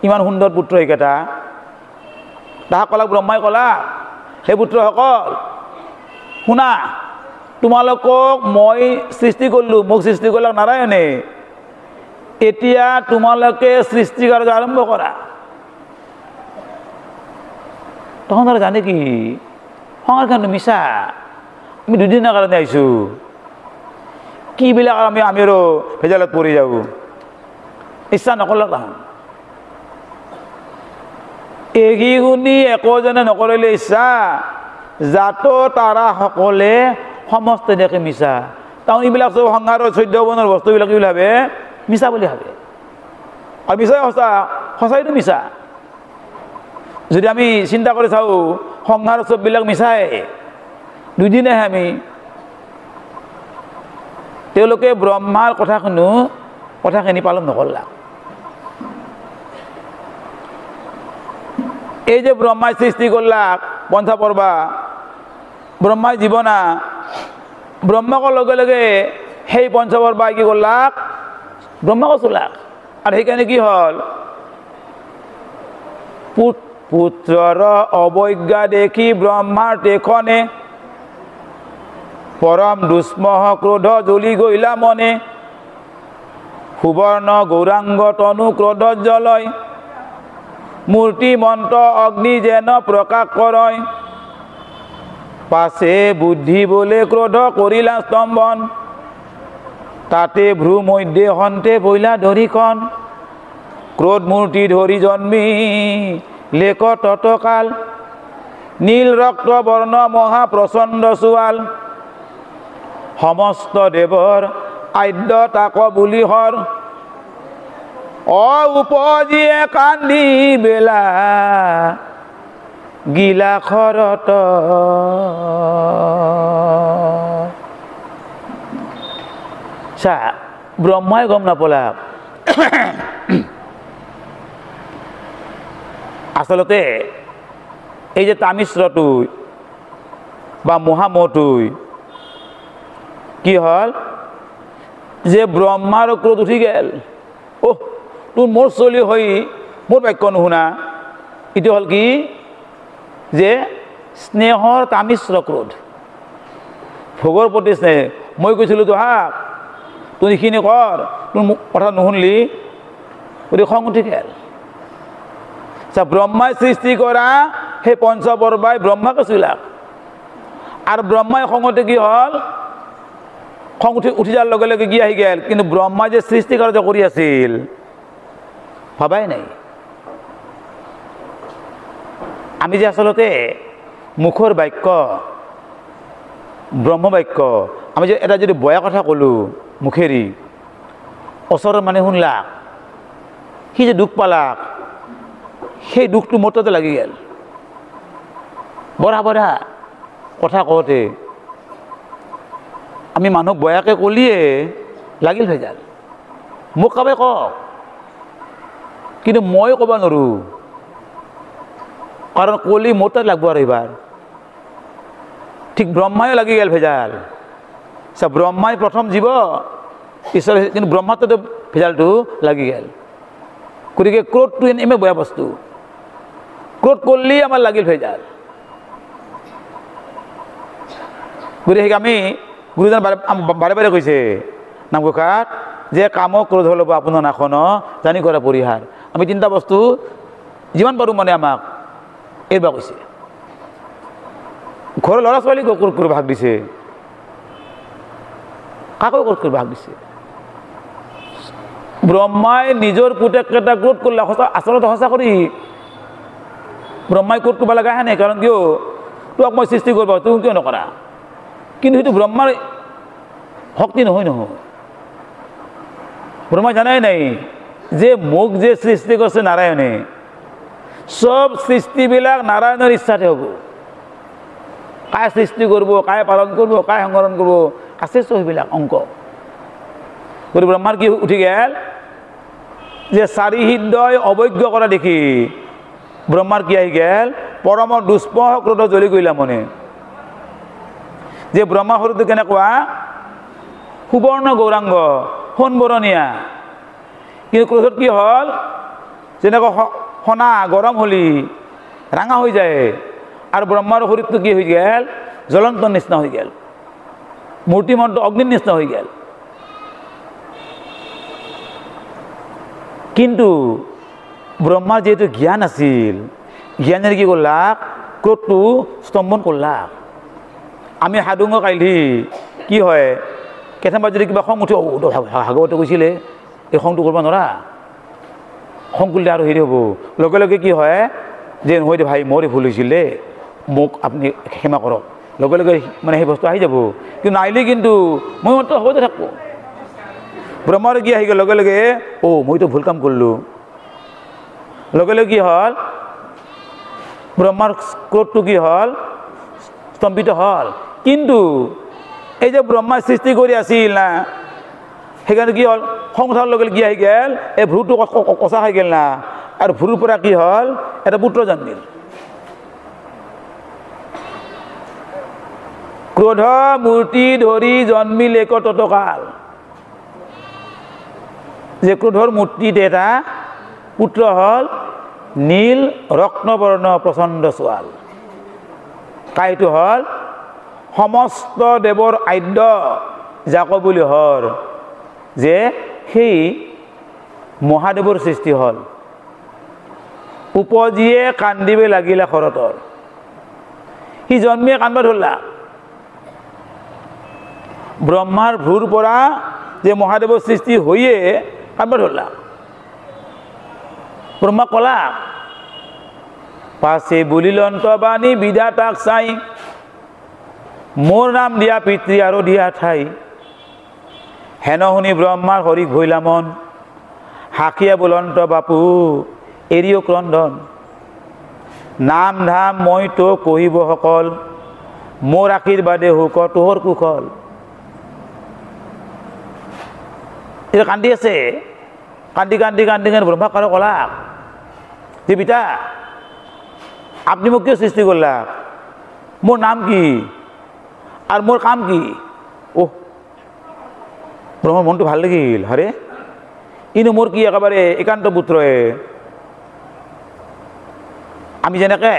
ইমান সুন্দৰ পুত্ৰ এইকেইটা। তাহাক ক'লাক, ব্ৰহ্মাই ক'লাক, সেই পুত্ৰসকল শুনা, তোমালোকক মই সৃষ্টি কৰিলোঁ, মোক সৃষ্টি কৰিলাক নাৰায়ণে। এতিয়া তোমালোকে সৃষ্টি কাৰ্য আৰম্ভ কৰা। তখন তাৰা জানে কি সংসাৰ কিন্তু মিছা, আমি 2 দিনৰ কাৰণে আহিছোঁ, কিবিলাক আমি আৰু ভেজালত পৰি যাওঁ। ইচ্ছা নকৰলাক তাহোন। এই শুনি একোজনে নকৰিলে ইচ্ছা জাত তাৰা সকলে সমস্ত দেখে মিছা। তাহোন এইবিলাক চব সংসাৰৰ 14 বনৰ বস্তুবিলাক কি ভাবে? মিছা বুলি ভাবে। আৰু মিছাই সঁচা, সঁচাইটো মিছা। যদি আমি চিন্তা কৰি চাওঁ সংসাৰৰ চববিলাক মিছাই, 2 দিনেহে আমি। তেওঁলোকে ব্ৰহ্মাৰ কথাখিনি পালন নকৰলা। এই যে ব্ৰহ্মাই সৃষ্টি কৰলাক পঞ্চপৰ্বা, ব্ৰহ্মাই জীৱনা, ব্ৰহ্মাকৰ লগে লগে সেই পঞ্চপৰ্বাই কি কৰলাক? ব্ৰহ্মাকো চলাক। আৰু সেইকাৰণে কি হ'ল? পুত্ৰৰ অৱজ্ঞা দেখি ব্ৰহ্মাৰ তেখনে পৰম দুষ্মহ ক্ৰোধ জ্বলি গইলা মনে। সুবৰ্ণ গৌৰাংগ তনু ক্ৰোধ জ্বলয়, মূৰ্তি মন্ত্ৰ অগ্নি যেন প্ৰকাশ কৰয়। পাছে বুদ্ধি বোলে ক্ৰোধ কৰিলা স্তম্ভন, তাতে ভ্ৰু মধ্যে হন্তে বইলা ধৰিখন। ক্ৰোধ মূৰ্তি ধৰি জন্মি লেখ ততকাল, নীল ৰক্ত বৰ্ণ মহা প্ৰচণ্ড চোৱাল। সমস্ত দেৱৰ আদ্য তাক বুলি হৰ, উপজিয়ে কান্দি বেলা গিলা খৰত। চা, ব্ৰহ্মাই গম নাপলাক আচলতে এই যে তামিশ্ৰটো বা মহামহটোই কি হল যে ব্ৰহ্মাৰ ক্ৰোধ উঠি গেল। তোৰ মোৰ চলি হৈ মোৰ বাক্য নুশুনা। এইটো হ'ল কি যে স্নেহৰ তামিশ্ৰ ক্ৰোধ, ভোগৰ প্ৰতি স্নেহ। মই কৈছিলোঁ তো হাক তুই এইখিনি কৰ, তোৰ কথা নুশুনলি, গতিকে খং উঠি গেল। ব্ৰহ্মাই সৃষ্টি কৰা সেই পঞ্চপৰ্বাই ব্ৰহ্মাকে চুলাক। আৰু ব্ৰহ্মাই খঙতে কি হ'ল? খং উঠি যোৱাৰ লগে লগে কি আহি গেল? কিন্তু ব্ৰহ্মাই যে সৃষ্টি কাৰ্য কৰি আছিল ভাবাই নাই। আমি যে আচলতে মুখৰ বাক্য, ব্ৰহ্ম বাক্য, আমি যে এটা যদি বয়া কথা ক'লোঁ মুখেৰি, ওচৰৰ মানে শুনলাক, সি যে দুখ পালাক, সেই দুখটো মোৰ তাতে লাগি গেল। বঢ়া বঢ়া কথা কওঁতে আমি মানুহক বয়াকে কলিয়ে লাগিল ভেজাল। মোক কাবাই কওক, কিন্তু মই ক'ব নোৱাৰোঁ, কাৰণ কলি মোৰ তাত লাগব আৰু এইবাৰ। ঠিক ব্ৰহ্মায়ো লাগি গেল ভেজাল। ব্ৰহ্মাই প্ৰথম জীৱ ঈশ্বৰ, কিন্তু ব্ৰহ্মাতো ভেজালটো লাগি গেল। গতিকে ক্ৰোধটো এনে বেয়া বস্তু, ক্ৰোধ কৰলেই আমাৰ লাগিল ভেজাল। গতিকে আমি গুৰুজন বাৰে বাৰে কৈছে নামঘোষাত যে কাম ক্ৰোধ ল'ব আপোনাৰ নাখন জানি কৰা পৰিহাৰ। আমি তিনিটা বস্তু যিমান পাৰোঁ মানে আমাক এইবাৰ কৈছে। ঘৰৰ ল'ৰা ছোৱালীক ক্ৰোধ কৰিব ভাগ দিছে, কাকো ক্ৰোধ কৰিব ভাগ দিছে। ব্ৰহ্মাই নিজৰ পুতেককেইটা ক্ৰোধ কৰিলে, আচলতে সঁচা কৰি ব্ৰহ্মাই ক্ৰোধ কৰিব লগা হে নাই, কাৰণ কিয় তোক মই সৃষ্টি কৰিব তুমি কিয় নকৰা, কিন্তু সেইটো ব্ৰহ্মাৰ শক্তি নহয়। ব্ৰহ্মাই জানাই নাই যে মোক যে সৃষ্টি কৰিছে নাৰায়ণে, সব সৃষ্টিবিলাক নাৰায়ণৰ ইচ্ছাতে হ'ব। কাই সৃষ্টি কৰিব, কাই পালন কৰিব, কাই সংহৰণ কৰিব, আছে চব সেইবিলাক অংক। গতিকে ব্ৰহ্মাৰ কি উঠি গেল যে চাৰি হৃদয় অবৈজ্ঞ কৰা দেখি ব্ৰহ্মাৰ কি আহি গেল পৰম দুষ্পহ ক্ৰোধ জ্বলি গইলা মনে। যে ব্ৰহ্মা সৰুটো কেনেকুৱা সুবৰ্ণ গৌৰাংগ সোণবৰণীয়া, কিন্তু ক্ৰোধত কি হ'ল যেনেকৈ সোণা গৰম হলি ৰাঙা হৈ যায়, আৰু ব্ৰহ্মাৰ শৰীৰটো কি হৈ গেল জ্বলন্ত নিচিনা হৈ গেল, মূৰ্তিমন্ত অগ্নিৰ নিচিনা হৈ গেল। কিন্তু ব্ৰহ্মাৰ যেহেতু জ্ঞান আছিল, জ্ঞানেৰে কি কৰলাক ক্ৰোধটো স্তম্ভন করলাক। আমি সাধুঙ্গ কাইলি কি হয় কেতিয়াবা যদি কিবা খং উঠে, ভাগৱতে কৈছিলে এই খংটো কৰিব নোৱাৰা, খং কৰিলে আৰু হেৰি হ'ব, লগে লগে কি হয় যে নহয় দে ভাই মোৰে ভুল হৈছিলে, মোক আপুনি ক্ষমা কৰক, লগে লগে মানে সেই বস্তু আহি যাব। কিন্তু নাহিলে কিন্তু মই মাত্ৰ হ'বতে থাকব। ব্ৰহ্মাৰ কি আহি গ'ল লগে লগে, মইতো ভুল কাম কৰিলোঁ, লগে লগে কি হ'ল ব্ৰহ্মাৰ ক্ৰোধটো কি হ'ল স্তম্ভিত হ'ল। কিন্তু এই যে ব্ৰহ্মাৰ সৃষ্টি কৰি আছিল না, সেইকাৰণে কি হ'ল সংসাৰৰ লগে লগে কি আহি গেল এই ভ্ৰুটো কচা খাই গেল না, আৰু ভ্ৰুৰ পৰা কি হ'ল এটা পুত্ৰ জন্মিল। ক্ৰোধ মূৰ্তি ধৰি জন্মিল এক ততকাল, যে ক্ৰোধৰ মূৰ্তিত এটা পুত্ৰ হ'ল নীল ৰত্নবৰ্ণ প্ৰচণ্ড চোৱাল। কাইটো হ'ল সমস্ত দেৱৰ আদ্য যাক বুলি হৰ, যে সেই মহাদেৱৰ সৃষ্টি হ'ল। উপজিয়ে কান্দিবে লাগিলে শৰতৰ, সি জন্মিয়ে কান্দবা ধৰলা। ব্ৰহ্মাৰ ভ্ৰুৰ পৰা যে মহাদেৱৰ সৃষ্টি হৈয়ে কান্দবা ধৰলা। ব্ৰহ্মা কলা পাছে বুলিলন্ত বাণী বিধাতাক চাই, মোৰ নাম দিয়া পিতৃ আৰু দিয়া ঠাই। হেন শুনি ব্ৰহ্মাৰ হৰিক ভৈলা মন, হাকিয়া বুলন্ত বাপু এৰিও ক্ৰন্দন। নাম ধাম মই তো কহিব সকল, মোৰ আশীৰ্বাদে হুক তোহৰ কুশল। এতিয়া কান্দি আছে, কান্দি কান্দি কান্দি কান্দি ব্ৰহ্মা কাৰো কলাক যে পিতা আপনি মোক কিয় সৃষ্টি করলাক, মোর নাম কি আর মোর কাম কি। ব্রহ্মার মনটো ভাল লাগিল, হরে ইনো মোর কি একেবারে একান্ত পুত্রয়ে। আমি যেনেকে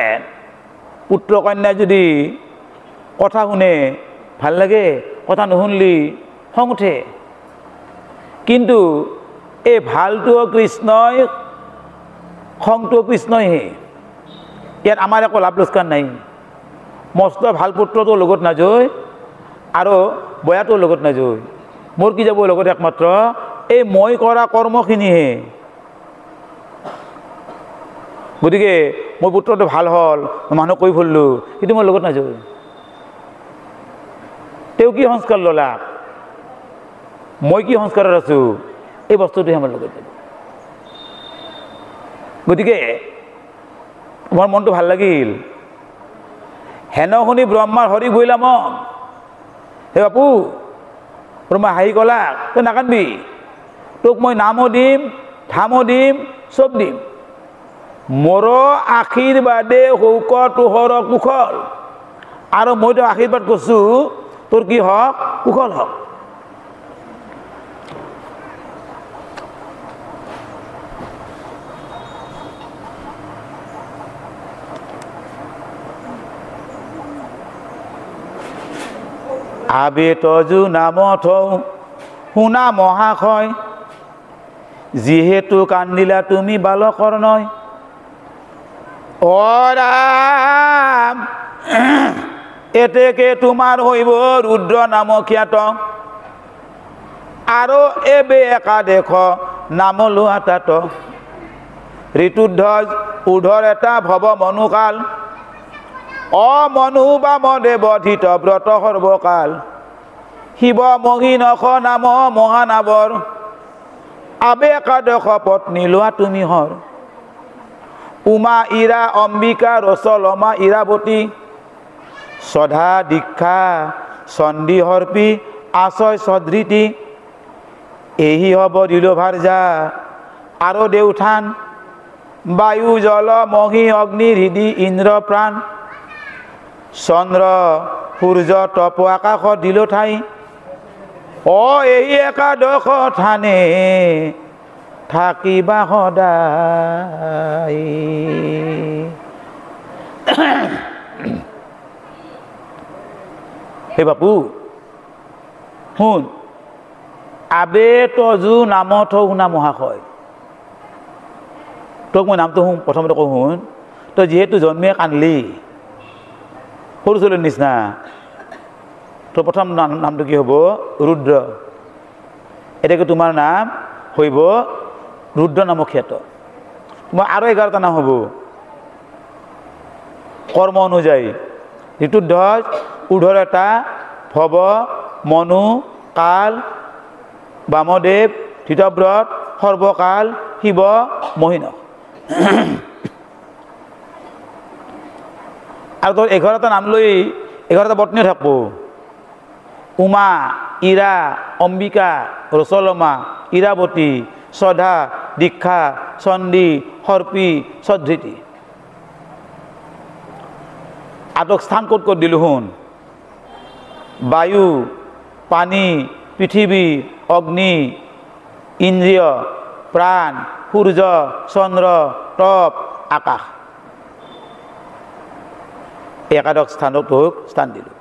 পুত্র কন্যা যদি কথা শুনে ভাল লাগে, কথা নুশুনলি খং উঠে, কিন্তু এই ভালটো কৃষ্ণই খংটো কৃষ্ণইহে। ইয়াত আমাৰ একো লাভ লোকচান নাই। মস্ত ভাল পুত্ৰটো লগত নাযায় আৰু বয়াটো লগত নাযায়, মোৰ কি যাব লগত একমাত্ৰ এই মই কৰা কৰ্মখিনিহে। গতিকে মোৰ পুত্ৰটো ভাল হ'ল, মানুহক কৈ ফুৰিলোঁ, কিন্তু মোৰ লগত নাযায়। তেওঁ কি সংস্কাৰ ল'লা, মই কি সংস্কাৰত আছোঁ, এই বস্তুটোহে আমাৰ লগত যাব। গতিকে মোৰ মনটো ভাল লাগিল। হেন শুনি ব্ৰহ্মাৰ হৰি বইলা মন, হে বাপু ব্ৰহ্মা হাঁহি কলাক তই নাকান্দবি, তোক মই নামো দিম ধামো দিম চব দিম, মোৰ আশীৰ্বাদে হৌক তোহৰ কুশল। আৰু মই তো আশীৰ্বাদ কৰিছোঁ তোৰ কি হওক কুশল হওক। আবে তজু নাম থৌ শুনা মহাশয়, যিহেতু কান্দিলা তুমি বালকৰ নয়। অ ৰাম, এতেকে তোমাৰ হইব ৰুদ্ৰ নাম খ্যাত, আৰু এবে একাদেশ নাম লোৱা তাত। ঋতুধ্বজ উধৰ এটা ভৱ মনুকাল, অমনু বামদেৱ ধৃত ব্ৰত সৰ্বকাল। শিৱ মহিনখ নাম মহানাৱৰ, আবে একাদশ পত্নী লোৱা তুমি হৰ। উমা ইৰা অম্বিকা ৰচলমা ইৰাৱতী, সধা দীক্ষা চণ্ডী হৰ্পী আচয় সদৃতি। এহি হব দিলোভাৰ্যা আৰু দেউঠান, বায়ু জল মহী অগ্নি হৃদি ইন্দ্ৰ প্ৰাণ। চন্দ্ৰ সূৰ্য তপ আকাশত দিলো ঠাই, অ এই একাদশ থানে থাকিবা সদায়। হে বাপু শুন, আবে তজু নাম থৌ শুনা মহাশয়। তোক মই নামটো শুন, প্ৰথমতে কওঁ শুন। তই যিহেতু জন্মে কান্দলি সৰু ছোৱালীৰ নিচিনা, তোৰ প্ৰথম নামটো কি হ'ব? ৰুদ্ৰ। এতিয়াকে তোমাৰ নাম হইব ৰুদ্ৰ নাম খ্যাত। তোমাৰ আৰু 11টা নাম হ'ব কৰ্ম অনুযায়ী। ঋতুধ্বজ উধৰ এটা ভৱ মনু কাল, বামদেৱ ধৃতব্ৰত সৰ্বকাল, শিৱ মহিনখ। আৰু তোৰ 11টা নাম লৈ 11টা পত্নী থাকব। উমা, ইৰা, অম্বিকা, ৰচলমা, ইৰাৱতী, সধা, দীক্ষা, চণ্ডী, সৰ্পী, সধৃতি। আটক স্থান ক'ত ক'ত দিলোঁ শুন। বায়ু, পানী, পৃথিৱী, অগ্নি, ইন্দ্ৰিয়, প্ৰাণ, সূৰ্য, চন্দ্ৰ, তপ, আকাশ। একাদশ স্থানত তোক স্থান দিলোঁ।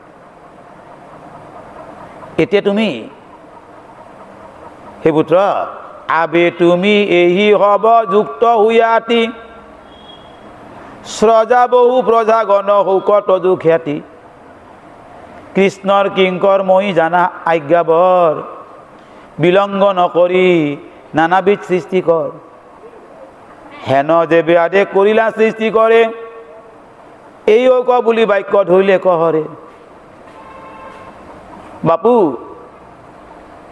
এতিয়া তুমি হে পুত্ৰ, আবে তুমি এহি হব যুক্ত হুয়াতি, স্ৰজা বহু প্ৰজাগণ শৌকত যু খ্যাতি। কৃষ্ণৰ কিংকৰ মই জানা আজ্ঞাবৰ, বিলংগ নকৰি নানাবিধ সৃষ্টি কৰ। হেন যেবে আদেশ কৰিলা সৃষ্টি কৰে, এই ক বুলি বাক্য ধৰিলে কহৰে। বাপু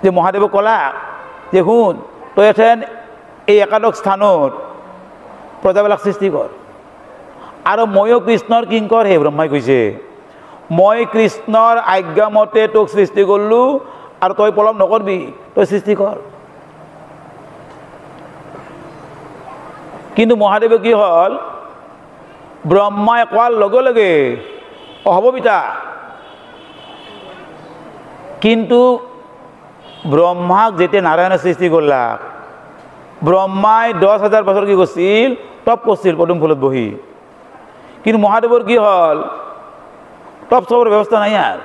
যে মহাদেৱক ক'লা যে শুন, তই এথেন এই একাদশ স্থানত প্ৰজাবিলাক সৃষ্টি কৰ, আৰু ময়ো কৃষ্ণৰ কিংকৰ। হে ব্ৰহ্মাই কৈছে, মই কৃষ্ণৰ আজ্ঞামতে তোক সৃষ্টি কৰিলোঁ, আৰু তই পলম নকৰবি, তই সৃষ্টি কৰ। কিন্তু মহাদেৱে কি হ'ল, ব্ৰহ্মাই কোৱাৰ লগে লগে হ'ব পিতা। কিন্তু ব্ৰহ্মাক যেতিয়া নাৰায়ণে সৃষ্টি কৰলা, ব্ৰহ্মাই 10,000 বছৰ কি কৰিছিল? তপ কৰিছিল পদুম ফুলত বহি। কিন্তু মহাদেৱৰ কি হ'ল, তপ চপৰ ব্যৱস্থা নাই। আৰু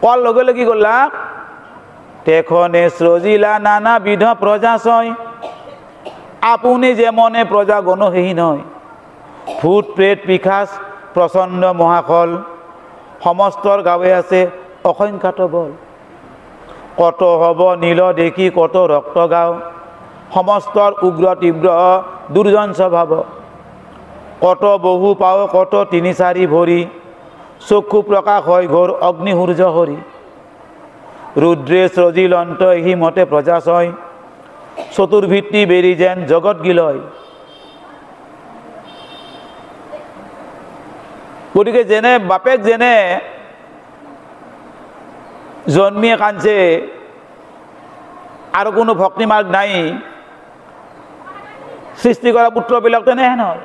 কোৱাৰ লগে লগে কি কৰলা, তেখনে সৃজিলা নানাবিধ প্ৰজাশয়, আপুনি যে মনে প্ৰজা গণ সেহি নয়। ভূত প্ৰেত পিশাচ প্ৰচণ্ড মহাখল, সমস্তৰ গাঁৱে আছে অসংখ্যাত বল। কত হব নীল দেখি কত ৰক্ত গাঁও, সমস্তৰ উগ্ৰ তীব্ৰ দুৰ্জন স্বভাৱ। কত বহু পাও কত 3-4 ভৰি, চক্ষু প্ৰকাশ হয় ঘোৰ অগ্নি সূৰ্য হৰি। ৰুদ্ৰে সৃজিল অন্ত এহি মতে প্ৰজাশয়, চতুৰ্ভিত্তি বেৰি যেন জগত গিলয়। গতিকে যেনে বাপেক যেনে জন্মিয়ে কান্দছে, আৰু কোনো ভক্তি মাৰ্গ নাই, সৃষ্টি কৰা পুত্ৰবিলাক তেনেহেন হ'ল।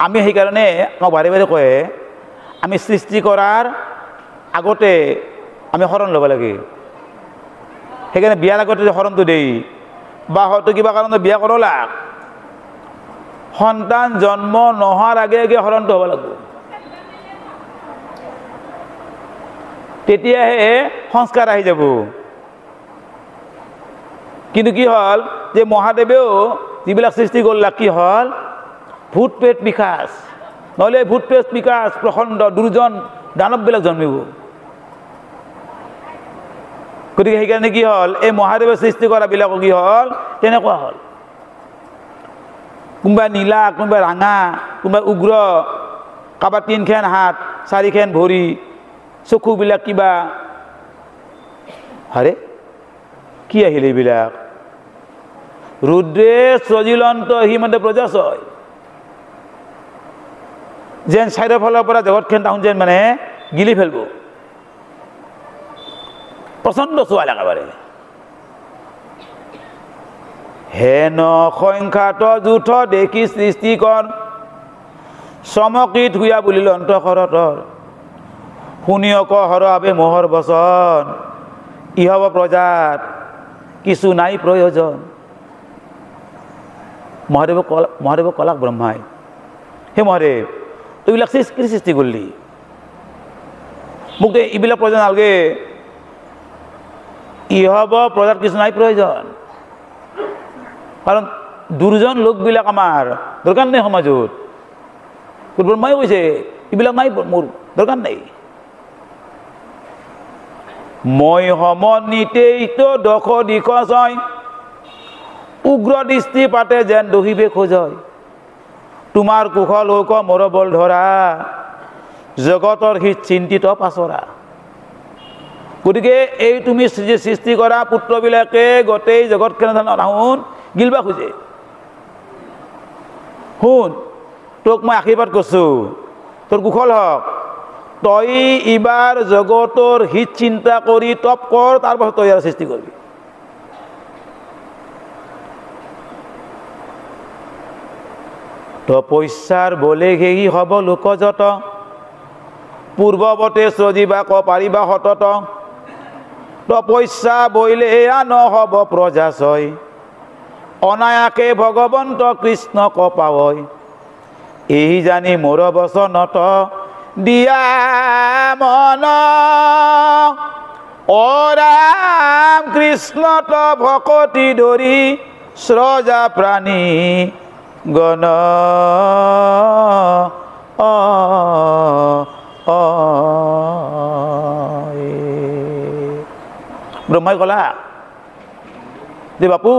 আমি সেইকাৰণে আমাক বাৰে বাৰে কয়, আমি সৃষ্টি কৰাৰ আগতে আমি শৰণ ল'ব লাগে সেইকাৰণে বিয়াৰ আগতে শৰণটো দেই বা হয়তো কিবা কাৰণত বিয়া কৰলাক সন্তান জন্ম নোহোৱাৰ আগে আগে শৰণটো হ'ব লাগিব তেতিয়াহে সংস্কাৰ আহি যাব কিন্তু কি হ'ল যে মহাদেৱেও যিবিলাক সৃষ্টি কৰিলাক কি হ'ল ভূত প্ৰেত পিশাচ নহ'লে ভূত প্ৰেত পিশাচ প্ৰখণ্ড দুৰ্জন দানৱবিলাক জন্মিব গতিকে সেইকাৰণে কি হ'ল এই মহাদেৱে সৃষ্টি কৰাবিলাকো কি হ'ল তেনেকুৱা হ'ল কোনোবাই নীলা কোনোবাই ৰঙা কোনোবাই উগ্ৰ কাৰোবাৰ 3 হাত 4 ভৰি চকুবিলাক কিবা আৰে কি আহিল এইবিলাক ৰুদ্ৰে স্ৰজিলন্ত হিমন্ত প্ৰজাচয় যেন চাৰিওফালৰ পৰা জগতখন তাহোন যেন মানে গিলি ফেলব প্ৰচণ্ড চোৱাল একেবাৰে হেন সংখ্যাত জুথ দেখি সৃষ্টিকৰ চমকিত হুয়া বুলিল অন্তঃসৰতৰ শুনিয়ক হৰ আবে মোহৰ বচন ইহব প্ৰজাত কিছু নাই প্ৰয়োজন মহাদেৱক কলাক ব্ৰহ্মাই হে মহাদেৱ এইবিলাক কি সৃষ্টি কৰিলি মোক এইবিলাক প্ৰয়োজন নালাগে ইহব প্ৰজাত কিছু নাই প্ৰয়োজন কাৰণ দুৰ্জন লোকবিলাক আমাৰ দৰকাৰ নাই সমাজত ব্ৰহ্মাই কৈছে এইবিলাক নাই মোৰ দৰকাৰ নাই মই সমনিতেইতো দশ দিশ জয় উগ্ৰ দৃষ্টি পাতে যেন দহিবে খোজয় তোমাৰ কুশল হোক মোৰ বল ধৰা জগতৰ হিত চিন্তিত পাচৰা গতিকে এই তুমি যে সৃষ্টি কৰা পুত্ৰবিলাকে গোটেই জগতখন তাহোন গিলবা খোজে শুন তোক মই আশীৰ্বাদ কৰিছো তোৰ কুশল হওক তই এইবাৰ জগতৰ হিত চিন্তা কৰি তপ কৰ তাৰপাছত তই ইয়াৰ সৃষ্টি কৰিবি তপস্যাৰ বলে ঘেৰি হব লোকযত পূৰ্বৱতে সৃজিবা ক পাৰিবা সতত তপস্যা বইলে আন হব প্ৰজাচয় অনায়াকে ভগৱন্ত কৃষ্ণ কপাৱয় এই জানি মোৰ বচনত দিয়া মন অ ৰাম কৃষ্ণত ভকতি ধৰি স্ৰজা প্ৰাণী গণ ব্ৰহ্মাই কলা যে বাপু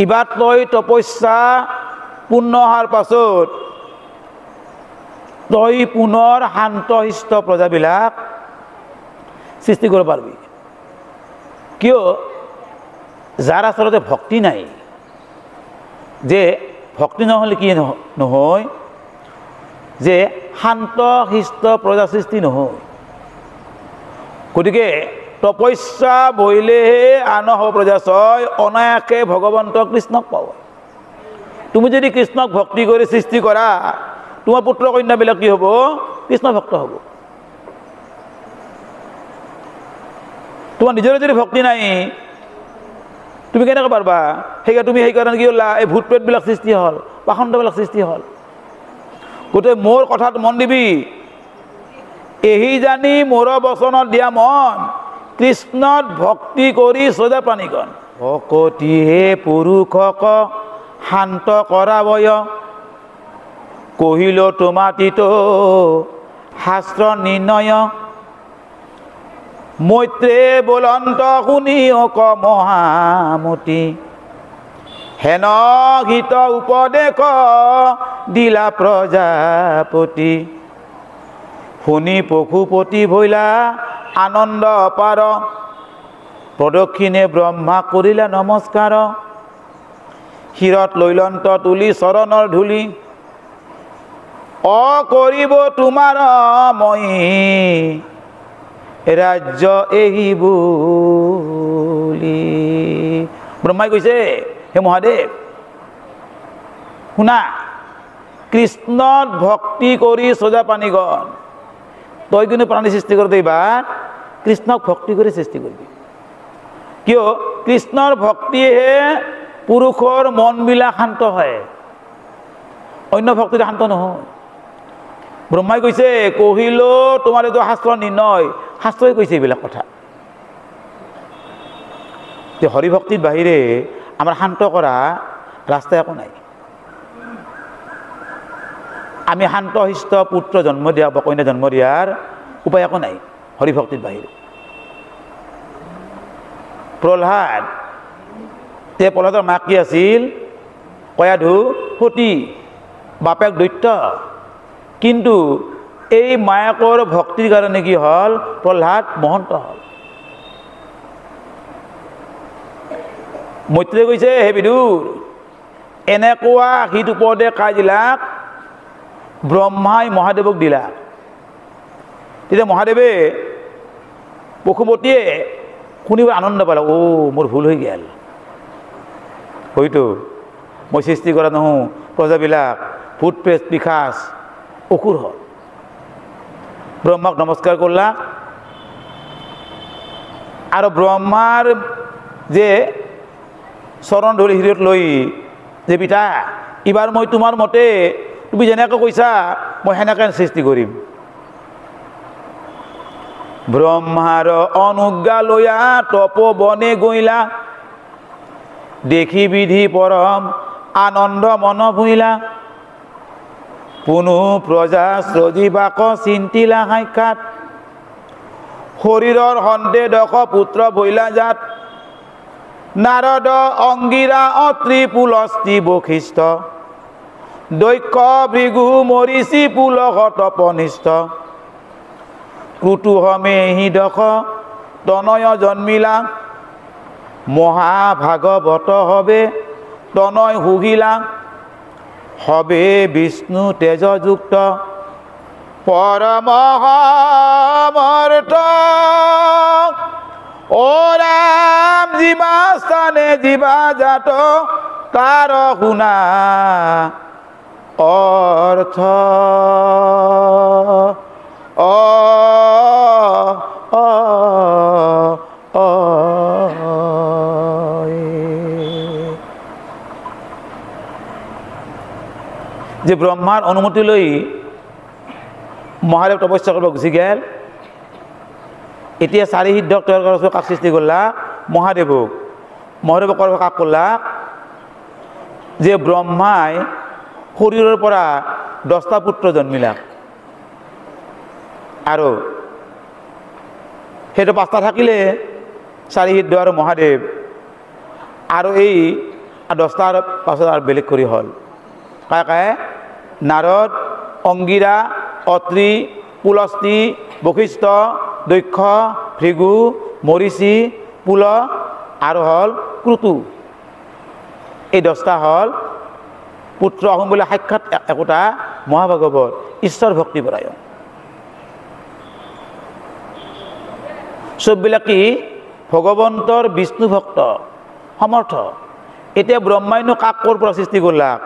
ইবাৰ তই তপস্যা পূৰ্ণ হোৱাৰ পাছত তই পুনৰ শান্তশিষ্ট প্ৰজাবিলাক সৃষ্টি কৰিব পাৰিবি কিয় যাৰ আচলতে ভক্তি নাই যে ভক্তি নহ'লে কি নহয় যে শান্তশিষ্ট প্ৰজা সৃষ্টি নহয় গতিকে তপস্যা বইলেহে আন হব প্ৰজাচয় অনায়াসে ভগৱন্ত কৃষ্ণক পাব তুমি যদি কৃষ্ণক ভক্তি কৰি সৃষ্টি কৰা তোমাৰ পুত্ৰ কন্যাবিলাক কি হ'ব কৃষ্ণ ভক্ত হ'ব তোমাৰ নিজৰ যদি ভক্তি নাই তুমি কেনেকৈ পাৰবা সেইকাৰণে তুমি সেইকাৰণে কি হ'লা এই ভূত প্ৰেতবিলাক সৃষ্টি হ'ল পাখণ্ডবিলাক সৃষ্টি হ'ল গোটেই মোৰ কথাত মন দিবি এহি জানি মোৰ বচনত দিয়া মন কৃষ্ণত ভক্তি কৰি সদা প্ৰাণীগণ ভকতিহে পুৰুষক শান্ত কৰাবয় কহিল তোমাতিত শাস্ত্ৰ নিৰ্ণয় মৈত্ৰে বলন্ত শুনি অক মহামতি হেন গীত উপদেশ দিলা প্ৰজাপতি শুনি পশুপতি ভৈলা আনন্দ পাৰ প্ৰদক্ষিণে ব্ৰহ্মা কৰিলা নমস্কাৰ শিৰত লৈলন্ত তুলি চৰণৰ ধূলি অকৰিব তোমাৰ মই ৰাজ্য এহি বুলি ব্ৰহ্মাই কৈছে হে মহাদেৱ শুনা কৃষ্ণত ভক্তি কৰি সজা প্ৰাণীগণ তই কিন্তু প্ৰাণী সৃষ্টি কৰোঁতে এইবাৰ কৃষ্ণক ভক্তি কৰি সৃষ্টি কৰিবি। কিয়? কৃষ্ণৰ ভক্তিহে পুৰুষৰ মনবিলাক শান্ত হয়, অন্য ভক্তিৰে শান্ত নহয়। ব্ৰহ্মাই কৈছে কহিল তোমাৰ এইটো শাস্ত্ৰ নিৰ্ণয়, শাস্ত্ৰই কৈছে এইবিলাক কথা। যে হৰিভক্তিৰ বাহিৰে আমাৰ শান্ত কৰা ৰাস্তা একো নাই। আমি শান্ত শিষ্ট পুত্ৰ জন্ম দিয়া বা কন্যা জন্ম দিয়াৰ উপায় একো নাই হৰিভক্তিৰ বাহিৰে। প্ৰহ্লাদ, প্ৰহ্লাদৰ মাক কি আছিল? কয়াধু সতী, বাপেক দৈত্য। কিন্তু এই মায়াকৰ ভক্তিৰ কাৰণে কি হ'ল? প্ৰহ্লাদ মহন্ত হ'ল। মৈত্ৰীয়ে কৈছে হে বিদুৰ, এনেকুৱা হিত উপদেশ কাজিলাক ব্ৰহ্মাই মহাদেৱক দিলা। তেতিয়া মহাদেৱে পশুপতিয়ে শুনিব আনন্দ পালে। মোৰ ভুল হৈ গেল, হয়তো মই সৃষ্টি কৰা নহওঁ, প্ৰজাবিলাক ভূত প্ৰেত পিশাচ অসুৰ হ'ল। ব্ৰহ্মাক নমস্কাৰ কৰলা আৰু ব্ৰহ্মাৰ যে চৰণ ধৰি হৃদয়ত লৈ যে পিতা এইবাৰ মই তোমাৰ মতে তুমি যেনেকৈ কৈছা মই সেনেকৈ সৃষ্টি কৰিম। ব্ৰহ্মাৰ অনুজ্ঞা লৈয়া তপবনে গৈলা, দেখি বিধি পৰম আনন্দ মন ভুইলা, পুনু প্ৰজা শ্ৰজীবাক চিন্তিলা সাক্ষাৎ, শৰীৰৰ সন্দেদক পুত্ৰ ভৈলা জাত, নাৰদ অংগীৰা অত্ৰি পুলস্তি বশিষ্ঠ, দক্ষ ভৃগু মৰিষি পুলক তপনিষ্ঠ, ক্ৰুতুহমে হিদক তনয় জন্মিলা, মহাভাগৱত হবে তনয় হুহিলা, হবে বিষ্ণু তেজযুক্ত পৰমহমৰ্থ, ও ৰাম জীৱা স্থানে জীৱা জাত তাৰ শুনা অৰ্থ। যে ব্ৰহ্মাৰ অনুমতি লৈ মহাদেৱ তপস্যা কৰিব গুচি গেল। এতিয়া চাৰি সিদ্ধক তৈয়াৰ কৰা কাক সৃষ্টি কৰলা? মহাদেৱক। মহাদেৱক কৰিব কাক কৰলা? যে ব্ৰহ্মাই শৰীৰৰ পৰা 10টা পুত্ৰ জন্মিলাক আৰু সেইটো 5টা থাকিলে চাৰি সিদ্ধ আৰু মহাদেৱ, আৰু এই 10টাৰ পাছত আৰু বেলেগ কৰি হ'ল কায় কায়? নাৰদ, অংগীৰা, অত্ৰি, পুলস্তি, বশিষ্ঠ, দক্ষ, ভৃগু, মৰিষি, পুল আৰু হ'ল ক্ৰুতু। এই 10টা হ'ল পুত্ৰ আহোম বুলি সাক্ষাৎ একোটা মহাভাগৱত ঈশ্বৰ ভক্তিপৰায়ণ। চববিলাক কি? ভগৱন্তৰ বিষ্ণু ভক্ত সমৰ্থ। এতিয়া ব্ৰহ্মাইনো কাক ক'ৰ পৰা সৃষ্টি কৰলাক?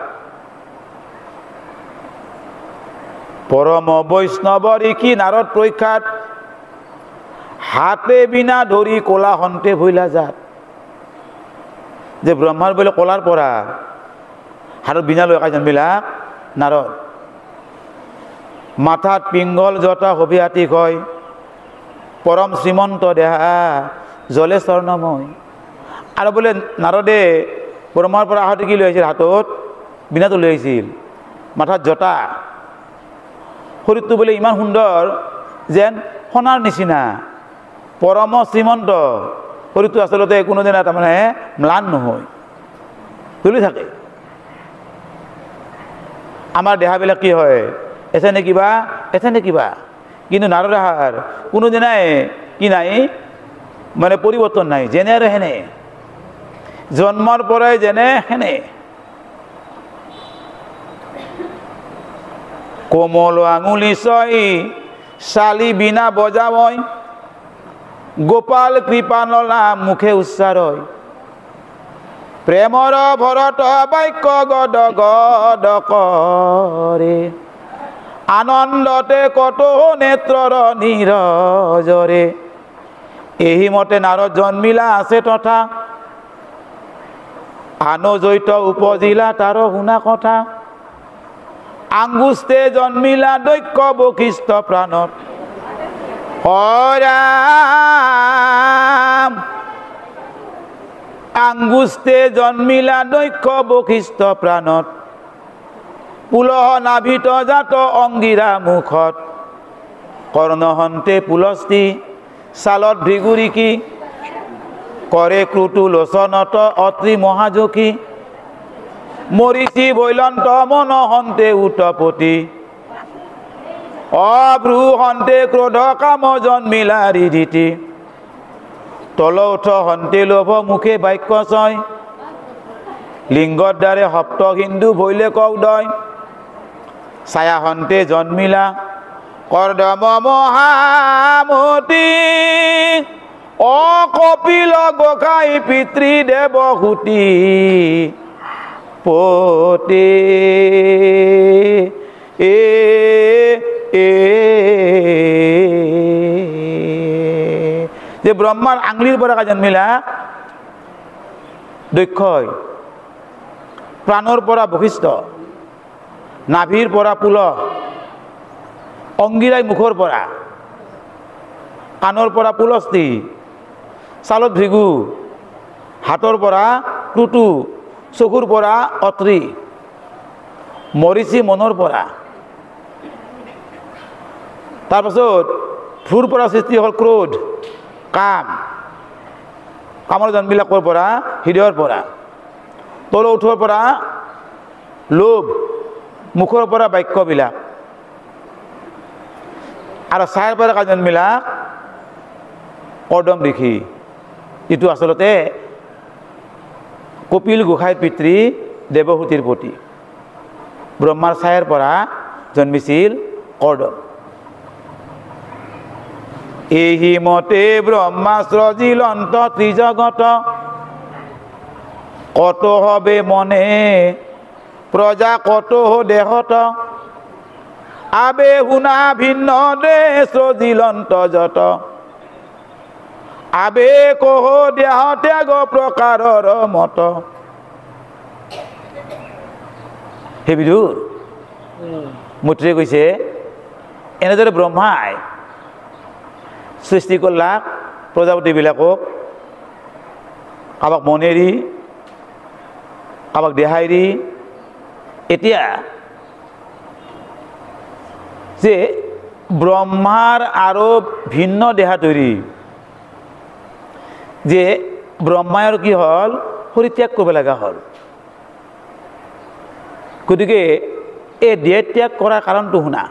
পৰম বৈষ্ণৱ ঋষি নাৰদ প্ৰখ্যাত, হাতে বিনা ধৰি কলা সন্তে ভৈলা জাত। যে ব্ৰহ্মাৰ বোলে কলাৰ পৰা হাতত বিনা লৈ জন্মিলাক নাৰদ, মাথাত পিংগল জটা হবিয়াতি কয়, পৰম শ্ৰীমন্ত দেহা জলে স্বৰ্ণময়। আৰু বোলে নাৰদে ব্ৰহ্মাৰ পৰা আহোঁতে কি লৈ আহিছিল? হাতত বিনাটো লৈ আহিছিল, মাথাত জটা, শৰীৰটো বোলে ইমান সুন্দৰ যেন সোণাৰ নিচিনা, পৰম শ্ৰীমন্ত। শৰীৰটো আচলতে কোনোদিনা তাৰমানে ম্লান নহয়, চলি থাকে। আমাৰ দেহাবিলাক কি হয়? এথেনে কিবা এথেনে কিবা, কিন্তু নাৰদাহাৰ কোনোদিনাই কি নাই, মানে পৰিৱৰ্তন নাই, যেনে আৰু হেনে, জন্মৰ পৰাই যেনে হেনে। কোমল আঙুলি ছয় চালি বিনা বজাবই, গোপাল কৃপানলা মুখে উচ্চাৰয়, প্ৰেমৰ ভৰত বাক্য গদ গদ কৰে, আনন্দতে কত নেত্ৰৰ নীৰজৰে। এই মতে নাৰদ জন্মিলা আছে তথা, আনজৈত উপজিলা তাৰ শুনা কথা। আঙ্গুষ্ঠে জন্মিলা দৈক্য বশিষ্ঠ প্ৰাণত, হৰাম আঙ্গুষ্ঠে জন্মিলা দৈক্য বশিষ্ঠ প্ৰাণত। পুলহ নাভিত জাত অংগীৰা মুখত, কৰ্ণহন্তে পুলস্তি চালত ভৃগুৰিকী। কৰে ক্ৰুতু লোচনত অত্ৰি মহাযকী। মৰিচি বৈলন্ত মনহন্তে উতপতি, অভ্ৰুহন্তে ক্ৰোধ কাম জন্মিলা ৰিধিতি। তলৌথ হন্তে লোভ মুখে বাক্য ছয়, লিংগৰ দ্বাৰে সপ্ত হিন্দু ভৈলে কৌদয়। ছায়াহন্তে জন্মিলা কৰ্দম মহামতী, অকপিল গোসাঁই পিতৃ দেৱহূতি পতি। যে ব্ৰহ্মাৰ আঙুলিৰ পৰা জন্মিলা দক্ষয়, প্ৰাণৰ পৰা বশিষ্ঠ, নাভিৰ পৰা পুলহ, অংগীৰাই মুখৰ পৰা, কাণৰ পৰা পুলস্তি, চালত ভৃগু, হাতৰ পৰা ক্ৰুতু, চকুৰ পৰা অত্ৰি, মৰিচি মনৰ পৰা। তাৰপাছত ভ্ৰুৰ পৰা সৃষ্টি হ'ল ক্ৰোধ, কাম, কামৰ জন্মবিলাকৰ পৰা হৃদয়ৰ পৰা। তলৌঠৰ পৰা লোভ, মুখৰ পৰা বাক্যবিলাক। আৰু ছায়াৰ পৰা জন্মবিলাক কৰ্দম ঋষি, যিটো আচলতে কপিল গোসাঁইৰ পিতৃ দেৱহূতিৰ পতি। ব্ৰহ্মাৰ ছায়াৰ পৰা জন্মিছিল কৰ্দম। এই মতে ব্ৰহ্মা সৃজিল অন্ত ত্ৰিজগত, কত হবে মনে প্ৰজা কত দেহত। আবে শুনা ভিন্ন দেহ সৃজিল অন্ত যত, আবে কহ দেহ ত্যাগ প্ৰকাৰৰ মত। হে বিদুৰ, মৈত্ৰীয়ে কৈছে এনেদৰে ব্ৰহ্মাই সৃষ্টি কৰলা প্ৰজাপতিবিলাকক, কাৰোবাক মনেৰি, কাৰোবাক দেহাইৰি। এতিয়া যে ব্ৰহ্মাৰ আৰু ভিন্ন দেহা তৈৰি, যে ব্ৰহ্মাই আৰু কি হ'ল পৰিত্যাগ কৰিব লগা হ'ল। গতিকে এই দেহ ত্যাগ কৰাৰ কাৰণটো শুনা।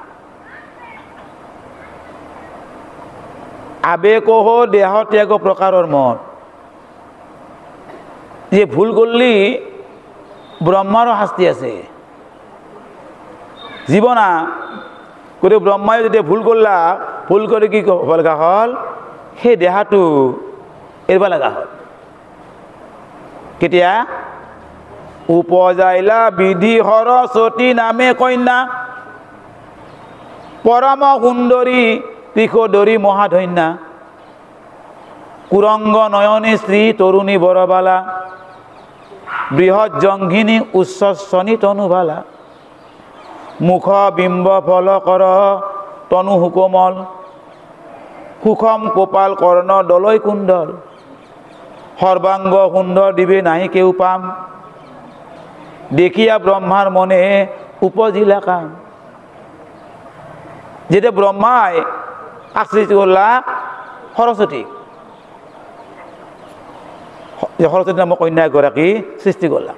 আবেকহ দেহ ত্যাগ প্ৰকাৰৰ মত, যে ভুল করলি ব্রহ্মারও শাস্তি আছে। জীবনা করে ব্রহ্মায় যদি ভুল করলা, ভুল করে কি হব লগা হল, সেই দেহাটো এরব লগা হল। কেতিয়া উপজাইলা বিধি সৰস্বতী নামে কন্যা, পৰম সুন্দৰী ত্ৰিশোদৰী মহাধন্যা। কুৰংগ নয়নী শ্ৰী তৰুণী বৰবালা, বৃহৎ জংঘিনী উচ্চস্তনী তনুবালা। মুখ বিম্ব ফল কৰ তনু সুকোমল, সুখম কোপাল কৰ্ণ দলৈ কুণ্ডল। সৰ্বাংগ সুন্দৰ দিবে নাহি কেউ পাম, দেখিয়া ব্ৰহ্মাৰ মনে উপজিলা কাম। যেটা ব্ৰহ্মায় আশ্ৰিত কৰলা সৰস্বতী, সৰস্বতী নামক কন্যা এগৰাকী সৃষ্টি কৰলা।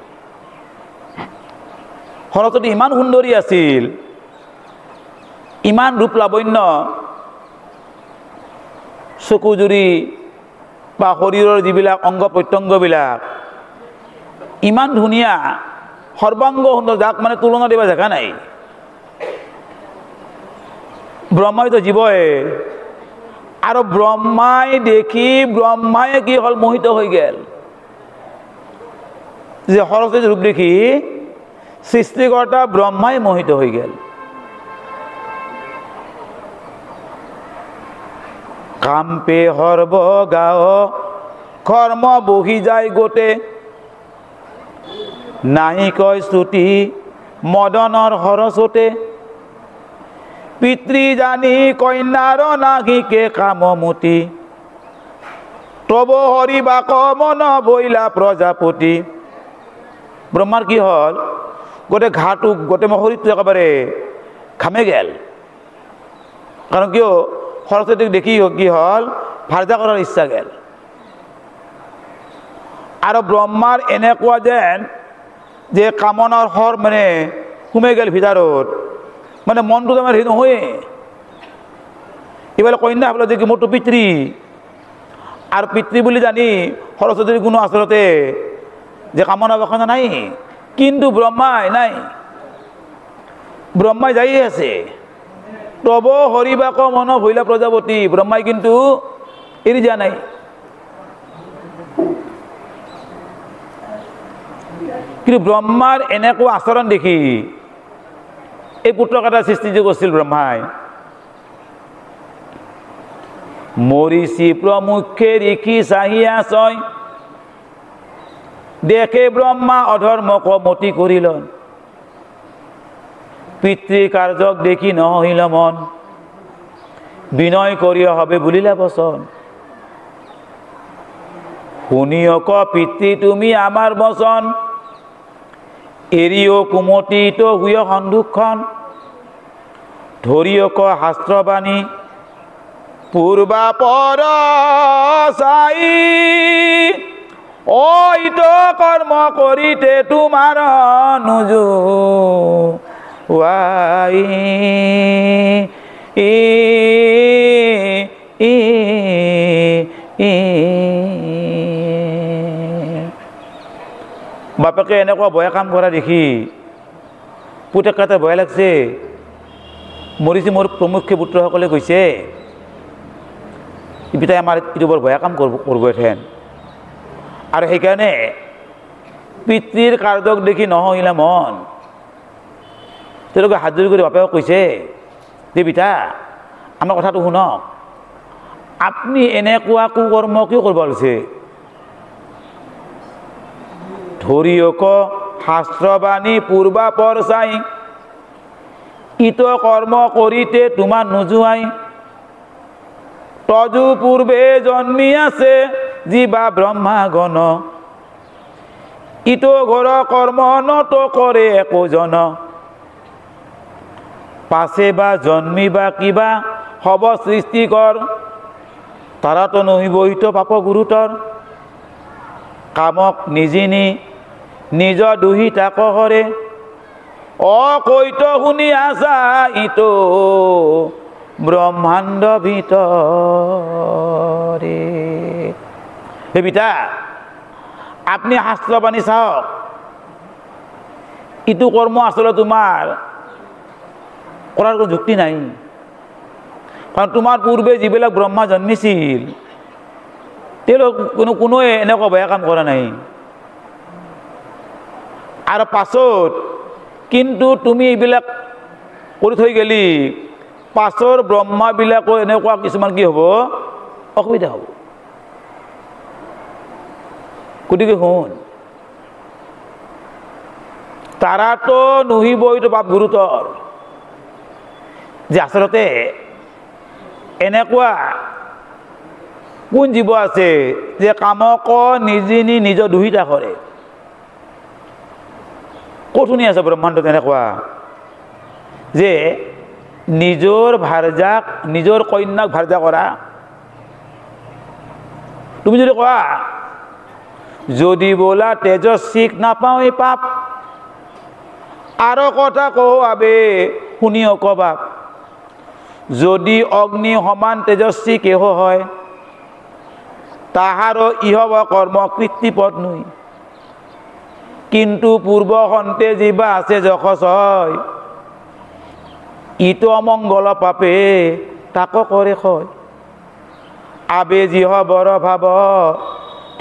সৰস্বতী ইমান সুন্দৰী আছিল, ইমান ৰূপ লাবণ্য, চকুজুৰি বা শরীরের যিবিলাক অঙ্গ প্রত্যঙ্গবিলাক ইমান ধুনিয়া, সর্বাঙ্গ সুন্দর, যাক মানে তুলনা দিবা জাগা নাই। ব্রহ্মাই তো জীবয়ে, আর ব্রহ্মাই দেখি ব্রহ্মাই কি হল মোহিত হয়ে গেল, যে সরস্বতী রূপ দেখি সৃষ্টিকর্তা ব্রহ্মাই মোহিত হয়ে গেল। কাম্পে সৰ্ব গাঁও কৰ্ম বহি যায় গোটে নাহি কয় শ্ৰুতি মদনৰ সৰস্বতে পিতৃ জানি কন্যাৰ নাহিকে কামমতি তব হৰি বাক মন বইলা প্ৰজাপতি ব্ৰহ্মাৰ কি হ'ল গোটেই ঘাটো গোটেই শৰীৰটো একেবাৰে ঘামে গেল কাৰণ কিয় সৰস্বতীক দেখি কি হ'ল ভাৰ্যা কৰাৰ ইচ্ছা গেল আৰু ব্ৰহ্মাৰ এনেকুৱা যেন যে কামনাৰ হৰ মানে সোমাই গেল ভিতৰত মানে মনটো তোমাৰ হেৰি নহয় এইফালে কন্যা ভাবিলে যে কি মোৰতো পিতৃ আৰু পিতৃ বুলি জানি সৰস্বতীৰ কোনো আচলতে যে কামনা বাসনা নাই কিন্তু ব্ৰহ্মাই নাই ব্ৰহ্মাই যাই আছে তব হৰিবাক মন ভৈলা প্ৰজাপতি ব্ৰহ্মাই কিন্তু এৰি যোৱা নাই কিন্তু ব্ৰহ্মাৰ এনেকুৱা আচৰণ দেখি এই পুত্ৰক এটা সৃষ্টি যে কৰিছিল ব্ৰহ্মাই মৰিষি প্ৰমুখে ঋষি চাহিয়া ছয় দেখে ব্ৰহ্মা অধৰ্মক মতি কৰিল পিতৃ কাৰ্যক দেখি নহহিল মন বিনয় কৰিয় হবে বুলিলা বচন শুনিয়ক পিতৃ তুমি আমাৰ বচন এৰিও কুমতিত হুয় সন্দুকখন ধৰিয়ক শাস্ত্ৰবাণী পূৰ্বা পৰ চাই ঐত কৰ্ম কৰিতে তোমাৰ নোজো ৱাই বাপেকে এনেকুৱা বেয়া কাম কৰা দেখি পুতেকতে ভয় লাগছে মৰিষি মোৰ প্ৰমুখ্য পুত্ৰসকলে কৈছে পিতাই আমাৰ এইটো বৰ বেয়া কাম কৰিব এথেন আৰু সেইকাৰণে পিতৃৰ কাৰ্যক দেখি নহহিলা মন তেওঁলোকে হাত জোৰি কৰি বাপেকক কৈছে যে পিতা আমাৰ কথাটো শুনক আপুনি এনেকুৱা কুকৰ্ম কিয় কৰিব লৈছে ধৰিয়ক শাস্ত্ৰবাণী পূৰ্বা পৰ চাই ইত কৰ্ম কৰিতে তোমাৰ নোযোৱাই তজু পূৰ্বে জন্মি আছে জীৱা ব্ৰহ্মাগণ ইটো ঘৰ কৰ্ম নত কৰে একোজন পাছে বা জন্মিবা কিবা হব সৃষ্টিকৰ তাৰাতো নহিব ইত পাপ গুৰুতৰ কামক নিজিনি নিজ দুহিতা কহৰে অকৈত শুনি আছা ইটো ব্ৰহ্মাণ্ড ভিতৰে হে পিতা আপনি শাস্ত্ৰবাণী চাওক ইটো কৰ্ম আচলতে তোমাৰ কৰাৰ কোনো যুক্তি নাই কাৰণ তোমাৰ পূৰ্বে যিবিলাক ব্ৰহ্মা জন্মিছিল তেওঁলোক কোনোৱে এনেকুৱা বেয়া কাম কৰা নাই আৰু পাছত কিন্তু তুমি এইবিলাক কৰি থৈ গেলি পাছৰ ব্ৰহ্মাবিলাকৰ এনেকুৱা কিছুমান কি হ'ব অসুবিধা হ'ব গতিকে শুন তাৰাতো নহিব এইটো পাপ গুৰুতৰ যে আচলতে এনেকুৱা কোন জীৱ আছে যে কামক নিজিনি নিজ দুহিতা কৰে ক'ত শুনি আছে ব্ৰহ্মাণ্ডত এনেকুৱা যে নিজৰ ভাৰ্যাক নিজৰ কন্যাক ভাৰ্যা কৰা তুমি যদি কোৱা যদি বোলা তেজস্বীক নাপাওঁ এই পাপ আৰু কথা কওঁ আবে শুনিও কবা যদি অগ্নি সমান তেজস্বী কেহ হয় তাহাৰো ইহব কৰ্ম কৃত্তিপদ নৈ কিন্তু পূৰ্ব সন্তে যিবা আছে যশস হয় ইটো অমংগল পাপে তাক কৰে হয় আবে যিহ বৰ ভাব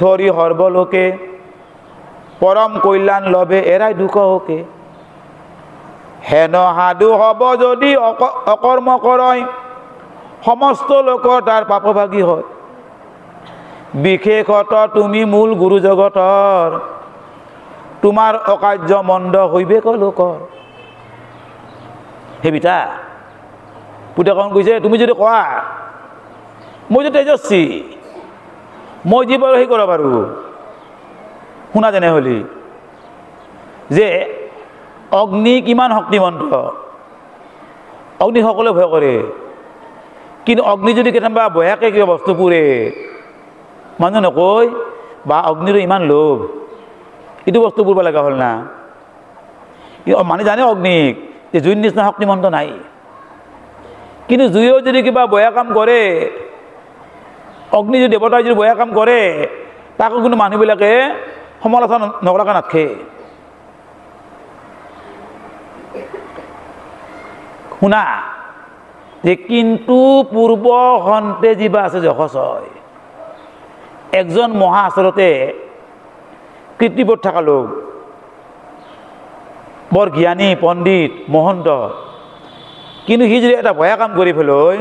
ধৰি সৰ্বলোকে পৰম কল্যাণ লবে এৰাই দুখ হোকে হেন সাধু হব যদি অকৰ্ম কৰয় সমস্ত লোক তাৰ পাপভাগী হয়। বিশেষত তুমি মূল গুৰু জগতৰ, তোমাৰ অকাৰ্য মন্দ হইবে লোকৰ। হে বিটা, পুতেকন কৈছে তুমি যদি কোৱা মই যে তেজস্বী, মই যি পাৰোঁ সেই কৰিব পাৰোঁ। শুনা তেনেহ'লে যে অগ্নি কিমান শক্তিমন্ত, অগ্নি সকলোৱে ভয় কৰে, কিন্তু অগ্নি যদি কেতিয়াবা বয়াকে কিবা বস্তু পুৰে মানুহ নকয় বা অগ্নিৰো ইমান লোভ, এইটো বস্তু পুৰিব লগা হ'ল না। মানে জানে অগ্নিক যে জুইৰ নিচিনা শক্তিমন্ত নাই, কিন্তু জুইও যদি কিবা বেয়া কাম কৰে, অগ্নি যদি দেৱতাই যদি বেয়া কাম কৰে, তাকো কিন্তু মানুহবিলাকে সমালোচনা নকৰাকৈ নাথাকে। শুনা যে কিন্তু পূৰ্ব সন্তে যিবা আছে যশস্বয়, একজন মহা আচলতে কীৰ্তিবোধ থকা লোক, বৰ জ্ঞানী পণ্ডিত মহন্ত, কিন্তু সি যদি এটা বেয়া কাম কৰি পেলাই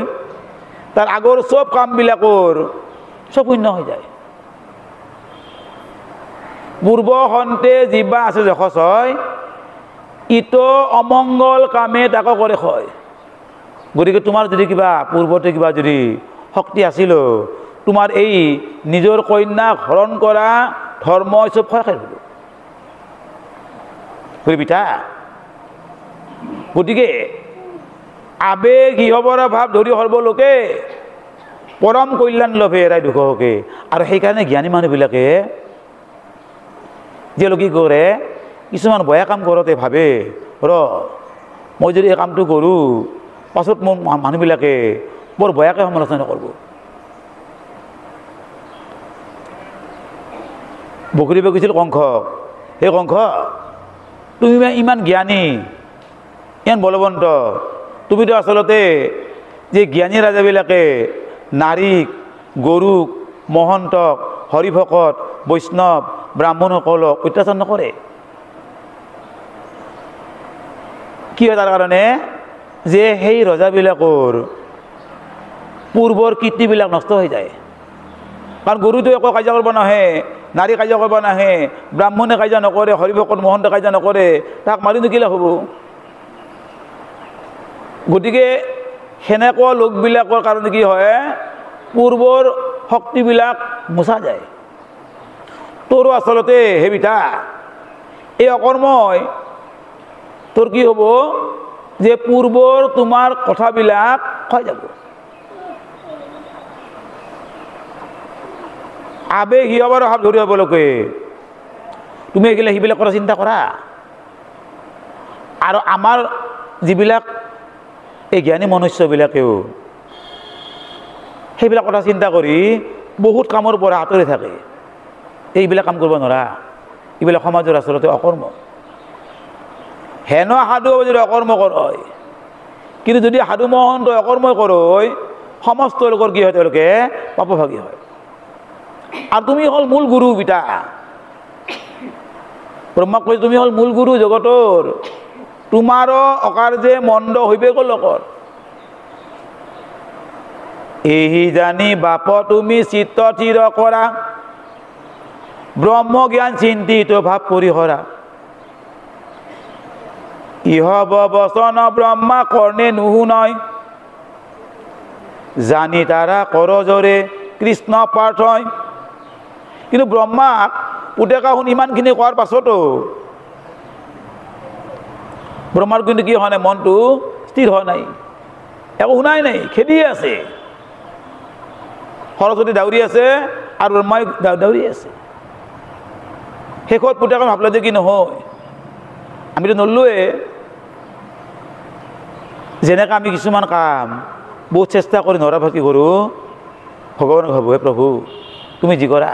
তাৰ আগৰ চব কামবিলাকৰ চব শূন্য হৈ যায়। পূৰ্ব সন্তে যিবা আছে যশস্বয়, ইটো অমংগল কামে তাকো কৰে হয়। গতিকে তোমাৰ যদি কিবা পূৰ্বতে কিবা যদি শক্তি আছিল, তোমাৰ এই নিজৰ কন্যাক হৰণ কৰা ধৰ্ম চব ক্ষয় খাই গ'ল। বিটা, গতিকে আবেগ ইহবৰা ভাৱ ধৰি সৰ্বলোকে পৰম কল্যাণ লভে এৰাই দুখকে। আৰু সেইকাৰণে জ্ঞানী মানুহবিলাকে তেওঁলোকে কি কৰে, কিছুমান বেয়া কাম কৰোঁতে ভাবে মই যদি এই কামটো কৰোঁ পাছত মোৰ মানুহবিলাকে বৰ বেয়াকৈ সমালোচনা কৰিব। বকৰিবে কৈছিল কংসক, সেই কংস তুমি ইমান জ্ঞানী ইমান বলৱন্ত, তুমিতো আচলতে যে জ্ঞানী ৰাজাবিলাকে নাৰীক, গৰুক, মহন্তক, হৰিভকত, বৈষ্ণৱ, ব্ৰাহ্মণসকলক অত্যাচাৰ নকৰে। কি হয় তাৰ কাৰণে? যে সেই ৰজাবিলাকৰ পূৰ্বৰ কীৰ্তিবিলাক নষ্ট হৈ যায়। কাৰণ গৰুটো একো কাজিয়া কৰিব নাহে, নাৰী কাজিয়া কৰিব নাহে, ব্ৰাহ্মণে কাজিয়া নকৰে, হৰিভকত মহন্তে কাজিয়া নকৰে, তাক মাৰি নকিলে হ'ব। গতিকে সেনেকুৱা লোকবিলাকৰ কাৰণে কি হয়, পূৰ্বৰ শক্তিবিলাক মোচা যায়। তোৰো আচলতে হে বিটা, এই অকৰ্মই তোৰ কি হ'ব, যে পূৰ্বৰ তোমাৰ কথাবিলাক ক্ষয় যাব। আবেগ হিয়বাৰ হাত ধৰি হ'বলৈকে তুমি এইগিলা সেইবিলাক কথা চিন্তা কৰা। আৰু আমাৰ যিবিলাক এই জ্ঞানী মনুষ্যবিলাকেও সেইবিলাক কথা চিন্তা কৰি বহুত কামৰ পৰা আঁতৰি থাকে। এইবিলাক কাম কৰিব নোৱাৰা, এইবিলাক সমাজৰ আচলতে অকৰ্ম। হেন সাধু যদি অকৰ্ম কৰয়, কিন্তু যদি সাধু মহন্ত অকৰ্মই কৰয়, সমস্ত লোকৰ কি হয়, তেওঁলোকে পাপভাগী হয়। আৰু তুমি হ'ল মূল গুৰু বিটা, ব্ৰহ্মাক কৈ তুমি হ'ল মূল গুৰু জগতৰ, তোমাৰো অকাৰ্যে মন্দ হইবে লোকৰ। এই জানি বাপ তুমি চিত্ত থিৰ কৰা, ব্ৰহ্ম জ্ঞান চিন্তিত ভাৱ পৰিহৰা। ইহব বচন ব্ৰহ্মা কৰ্ণে নুশুনয়, জানি তাৰা কৰ জৰে কৃষ্ণ পাৰ্থয়। কিন্তু ব্ৰহ্মাক পুতেকা শুনি ইমানখিনি কোৱাৰ পাছতো ব্ৰহ্মাৰ কিন্তু কি হোৱা নাই, মনটো স্থিৰ হোৱা নাই, একো শুনাই নাই, খেদিয়ে আছে। সৰস্বতী দাউৰি আছে আৰু ব্ৰহ্মাই দাউৰি আছে। শেষত পুতেকা ভাবিলে যে কি নহয়, আমিতো নলোৱে। যেনেকৈ আমি কিছুমান কাম বহুত চেষ্টা কৰি নৰা ভাকি কৰোঁ, ভগৱানক ভাবোঁ হে প্ৰভু তুমি যি কৰা।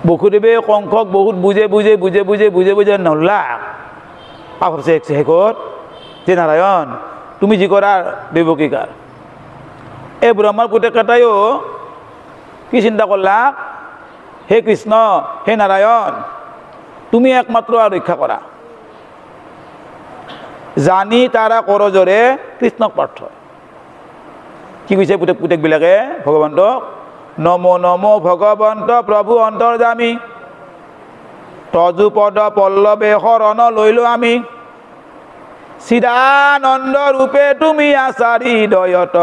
বসুদেৱে কংসক বহুত বুজে নলা ভাবছে শেষত যে নাৰায়ণ তুমি যি কৰা দেৱকী কাৰ। এই ব্ৰহ্মাৰ পুতেকটাইও কি চিন্তা কৰলা, হে কৃষ্ণ হে নাৰায়ণ তুমি একমাত্ৰ ৰক্ষা কৰা। জানি তাৰা কৰজৰে কৃষ্ণক পাৰ্থ কি কৈছে পুতেকবিলাকে ভগৱন্তক নম নম ভগৱন্ত প্ৰভু অন্তৰ্যামী তজু পদ পল্লৱে শৰণ লৈলো আমি চিদানন্দ ৰূপে তুমি আচাৰী দয়ত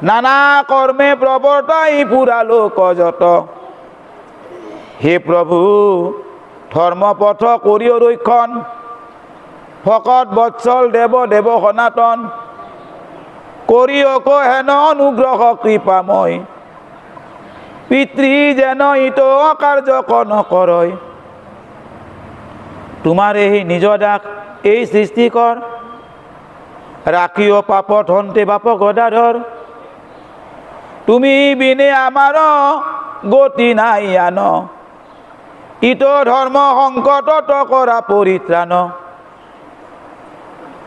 নানা কৰ্মে প্ৰৱৰ্তাই পুৰা লোকজত হে প্ৰভু ধৰ্মপথ কৰি ৰক্ষণ ভকত বৎসল দেৱ দেৱ সনাতন কৰি অক হেন অনুগ্ৰহ কৃপাময় পিতৃ যেন ইত কাৰ্য নকৰয় তোমাৰ এই নিজ দাস এই সৃষ্টি কৰ ৰাখিও পাপত হন্তে বাপ গদাধৰ তুমি বিনে আমাৰ গতি নাই আন ইত ধৰ্ম সংকটত কৰা পৰিত্ৰাণ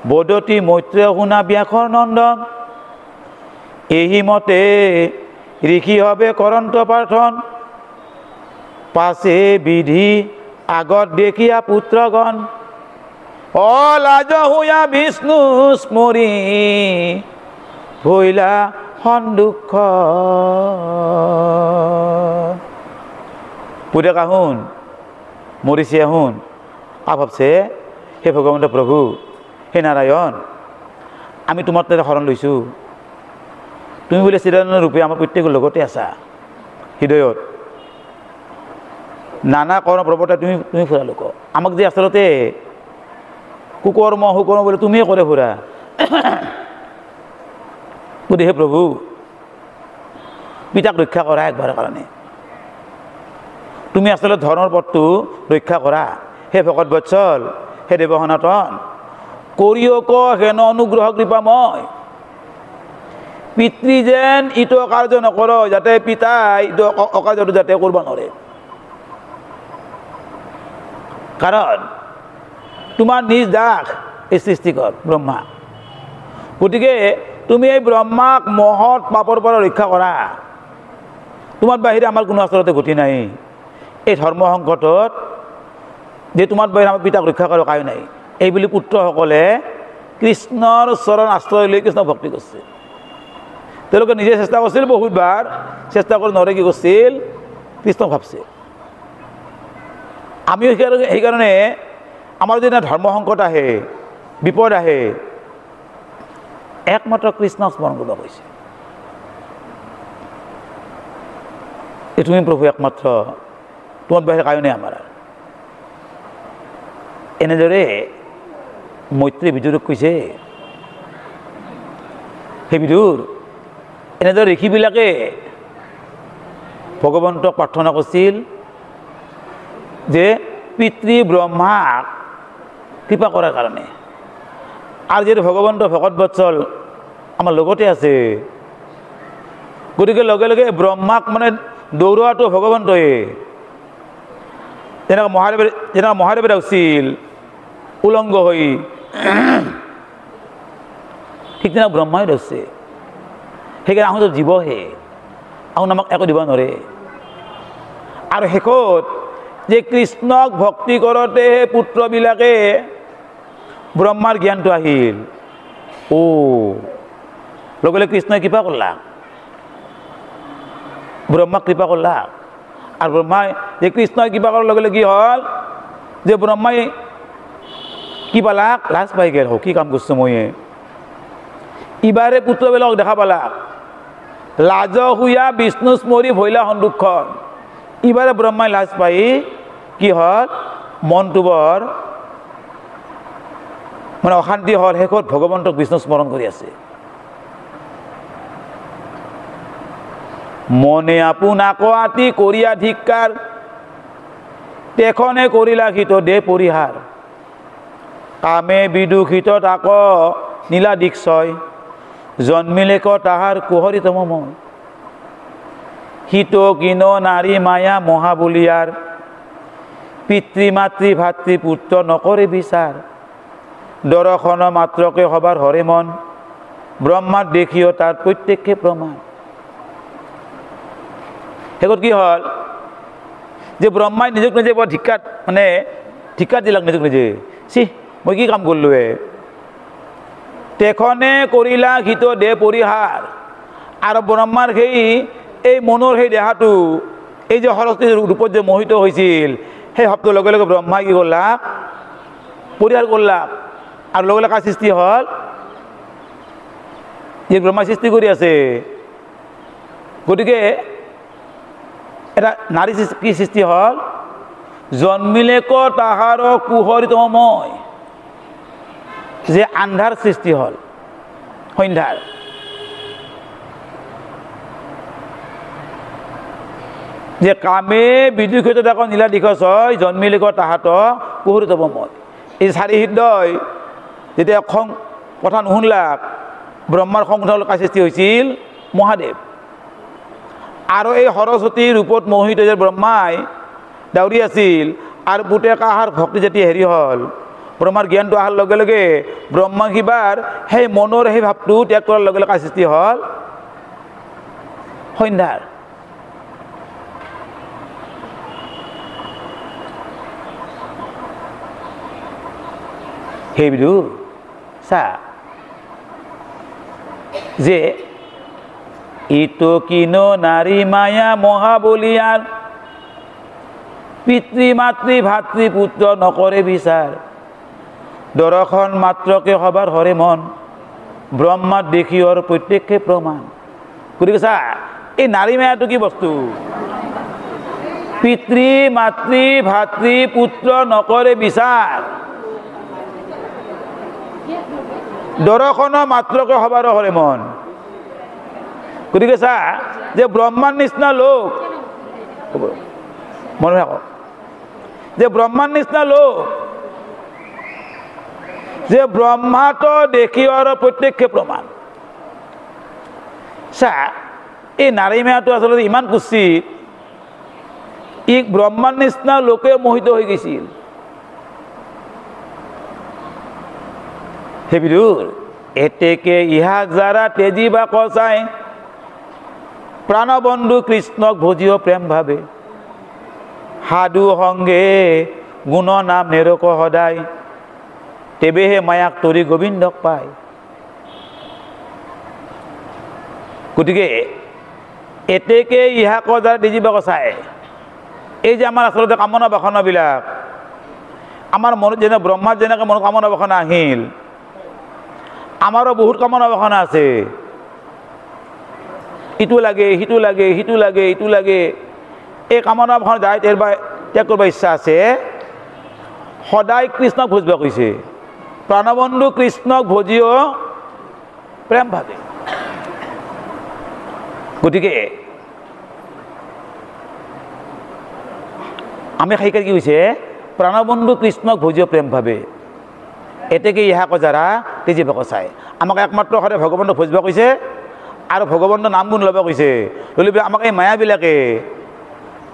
বদতি মৈত্ৰেয় শুনা ব্যাসৰ নন্দন এই মতে ঋষি হবে কৰন্ত প্ৰাৰ্থন পাছে বিধি আগত দেখিয়া পুত্ৰগণ অলাজ হুয়া বিষ্ণু স্মৰি ভৈলা সন্দুখ পুতেক আহুন মৰিছে আহুন ভাবছে হে ভগৱন্ত প্ৰভু হে নাৰায়ণ আমি তোমাৰ তাতে শৰণ লৈছোঁ তুমি বোলে চিদানন্দ ৰূপে আমাৰ প্ৰত্যেকৰ লগতে আছা হৃদয়ত নানা কৰ্ম প্ৰৱৰ্তাই তুমি ফুৰা লোক আমাক যে আচলতে কুকৰ্ম সুকৰ্ম বোলে তুমিয়ে কৰে ফুৰা গতিকে হে প্ৰভু পিতাক ৰক্ষা কৰা একবাৰৰ কাৰণে তুমি আচলতে ধৰ্মৰ পথটো ৰক্ষা কৰা হে ভকত বৎসল হে দেৱ সনাতন কৰিয়ক হেন অনুগ্ৰহ কৃপাময় পিতৃ যেন ইটো কাৰ্য নকৰ যাতে পিতাই ইটো অকাৰ্যটো যাতে কৰিব নোৱাৰে কাৰণ তোমাৰ নিজ দাস এই সৃষ্টিকৰ ব্ৰহ্মা গতিকে তুমি এই ব্ৰহ্মাক মহৎ পাপৰ পৰা ৰক্ষা কৰা তোমাৰ বাহিৰে আমাৰ কোনো আচলতে গতি নাই এই ধৰ্ম সংকটত যে তোমাৰ বাহিৰে আমাৰ পিতাক ৰক্ষা কৰা কায়ো নাই এইবুলি পুত্ৰসকলে কৃষ্ণৰ চৰণ আশ্ৰয় লৈ কৃষ্ণ ভক্তি কৰিছে তেওঁলোকে নিজে চেষ্টা কৰিছিল বহুতবাৰ চেষ্টা কৰি নৰে কি কৰিছিল কৃষ্ণক ভাবছে আমিও সেইকাৰণে আমাৰ যেতিয়া ধৰ্ম সংকট আহে বিপদ আহে একমাত্ৰ কৃষ্ণক স্মৰণ কৰিব কৈছে তুমি প্ৰভু একমাত্ৰ তোমাৰ বাহিৰে কায়ো নাই আমাৰ এনেদৰে মৈত্ৰী বিদুৰক কৈছে সেই বিদুৰ এনেদৰে ঋষিবিলাকে ভগৱন্তক প্ৰাৰ্থনা কৰিছিল যে পিতৃ ব্ৰহ্মাক কৃপা কৰাৰ কাৰণে আৰু যিহেতু ভগৱন্ত ভকত বৎসল আমাৰ লগতে আছে গতিকে লগে লগে ব্ৰহ্মাক মানে দৌৰোৱাটো ভগৱন্তই যেনেকৈ মহাদেৱে আছিল উলংগ হৈ ঠিক তেনেকৈ ব্ৰহ্মাই ধৰিছে সেইকাৰণে আহোঁতো জীৱহে আহোন আমাক একো দিব নোৱাৰে আৰু শেষত যে কৃষ্ণক ভক্তি কৰোঁতে পুত্ৰবিলাকে ব্ৰহ্মাৰ জ্ঞানটো আহিল লগে লগে কৃষ্ণই কৃপা কৰলাক ব্ৰহ্মাক কৃপা কৰলাক আৰু ব্ৰহ্মাই যে কৃষ্ণই কৃপা কৰাৰ লগে লগে কি হ'ল যে ব্ৰহ্মাই কি পালাক লাজ পাই গেল কি কাম কৰিছোঁ মই ইবাৰে পুত্ৰবিলাকক দেখা পালাক লাজ হুয়া বিষ্ণু স্মৰি ভৈলা সন্দুক্ষণ ইবাৰে ব্ৰহ্মাই লাজ পাই কি হ'ল মনটো বৰ মানে অশান্তি হ'ল শেষত ভগৱন্তক বিষ্ণু স্মৰণ কৰি আছে মনে আপোনাক আতি কৰিয়া ধিক্কাৰ তেখনে কৰিলা হিত দে পৰিহাৰ কামে বিদুষিত তাক নীলা দীক্ষয় জন্মিলেক তাহাৰ কুহৰিতম মন হিত কিন নাৰী মায়া মহাবলিয়াৰ পিতৃ মাতৃ ভাতৃ পুত্ৰ নকৰে বিচাৰ দৰ্শন মাত্ৰকে সবাৰ হৰে মন ব্ৰহ্মাক দেখিও তাৰ প্ৰত্যেকে প্ৰমাণ শেষত কি হ'ল যে ব্ৰহ্মাই নিজক নিজে বৰ ধিক্কাৰ দিলাক নিজক নিজে মই কি কাম কৰিলোৱে তেখনে কৰিলা হিত দেহ পৰিহাৰ আৰু ব্ৰহ্মাৰ সেই এই মনৰ সেই দেহাটো এই যে সৰস্বতীৰ ৰূপত যে মোহিত হৈছিল সেই ভাৱটোৰ লগে লগে ব্ৰহ্মাই কি কৰলা পৰিহাৰ কৰলা আৰু লগে লগে সৃষ্টি হ'ল যে ব্ৰহ্মাই সৃষ্টি কৰি আছে গতিকে এটা নাৰী কি সৃষ্টি হ'ল জন্মিলেক তাহাৰ কুহৰিতময় যে আন্ধাৰ সৃষ্টি হ'ল সন্ধ্যাৰ যে কামে বিদুষিত দেখো নীলা দিশছ জন্মিলেক তাহাঁত কুহৰিতময় এই চাৰি হৃদয় যেতিয়া খং কথা নুশুনলাক ব্ৰহ্মাৰ খং উঠাৰ সৃষ্টি হৈছিল মহাদেৱ আৰু এই সৰস্বতীৰ ৰূপত মোহিত যে ব্ৰহ্মাই দাউৰি আছিল আৰু পুতেক আহাৰ ভক্তি যেতিয়া হেৰি হ'ল ব্ৰহ্মাৰ জ্ঞানটো অহাৰ লগে লগে ব্ৰহ্মা কিবাৰ সেই মনৰ সেই ভাৱটো ত্যাগ কৰাৰ লগে লগে সৃষ্টি হ'ল সন্ধ্যাৰ সেই বিদু চা যে ইটো কিনো নারী মায়া মহাবলিয়ার পিতৃ মাতৃ ভাতৃ পুত্র নকরে বিচার দর্শন মাত্রকে হবার হরে মন ব্রহ্মার দেখিওর প্রত্যেকে প্রমাণ গতিকে চা এই নারী মায়াটো কি বস্তু পিতৃ মাতৃ ভাতৃ পুত্র নকরে বিচার দর্শন মাত্রকে হবার হরে মন গতিকে চা যে ব্ৰহ্মাৰ নিচিনা লোক মনে ৰাখ যে ব্ৰহ্মাৰ নিচিনা লোক যে ব্ৰহ্মাটো দেখি আৰু প্ৰত্যক্ষ প্ৰমাণ চা এই নাৰী মায়াটো আচলতে ইমান কুচিত ই ব্ৰহ্মাৰ নিচিনা লোকে মোহিত হৈ গৈছিল সেইবিধুৰ এতেকে ইহাক যাৰা তেজি বা কচাই প্ৰাণবন্ধু কৃষ্ণক ভজিও প্ৰেম ভাবে সাধু সঙ্গে গুণ নাম নেৰক সদায় তেবেহে মায়াক তৰি গোবিন্দক পায় গতিকে এতেকে ইহাক যাৰ তেজিবা কচাই এই যে আমাৰ আচলতে কামনা বাসনাবিলাক আমাৰ মনত যেনে ব্ৰহ্মাৰ যেনেকৈ মনত কামনা বাসনা আহিল আমাৰো বহুত কামনা বাসনা আছে ইটো লাগে সিটো লাগে সিটো লাগে ইটো লাগে এই কামনা বাসনা যায় ত্যাগ কৰিব ইচ্ছা আছে সদায় কৃষ্ণক ভজিব কৈছে প্ৰাণবন্ধু কৃষ্ণক ভজিও প্ৰেম ভাবে গতিকে আমি সেইকাৰণে কি হৈছে প্ৰাণবন্ধু কৃষ্ণক ভজিও প্ৰেম ভাবে এতেকে ইহাক যাৰা তেজিবা কচাই আমাক একমাত্ৰ সদায় ভগৱানক ভজিব কৈছে আৰু ভগৱানৰ নাম গুণ ল'ব কৈছে ল'লে আমাক এই মায়াবিলাকে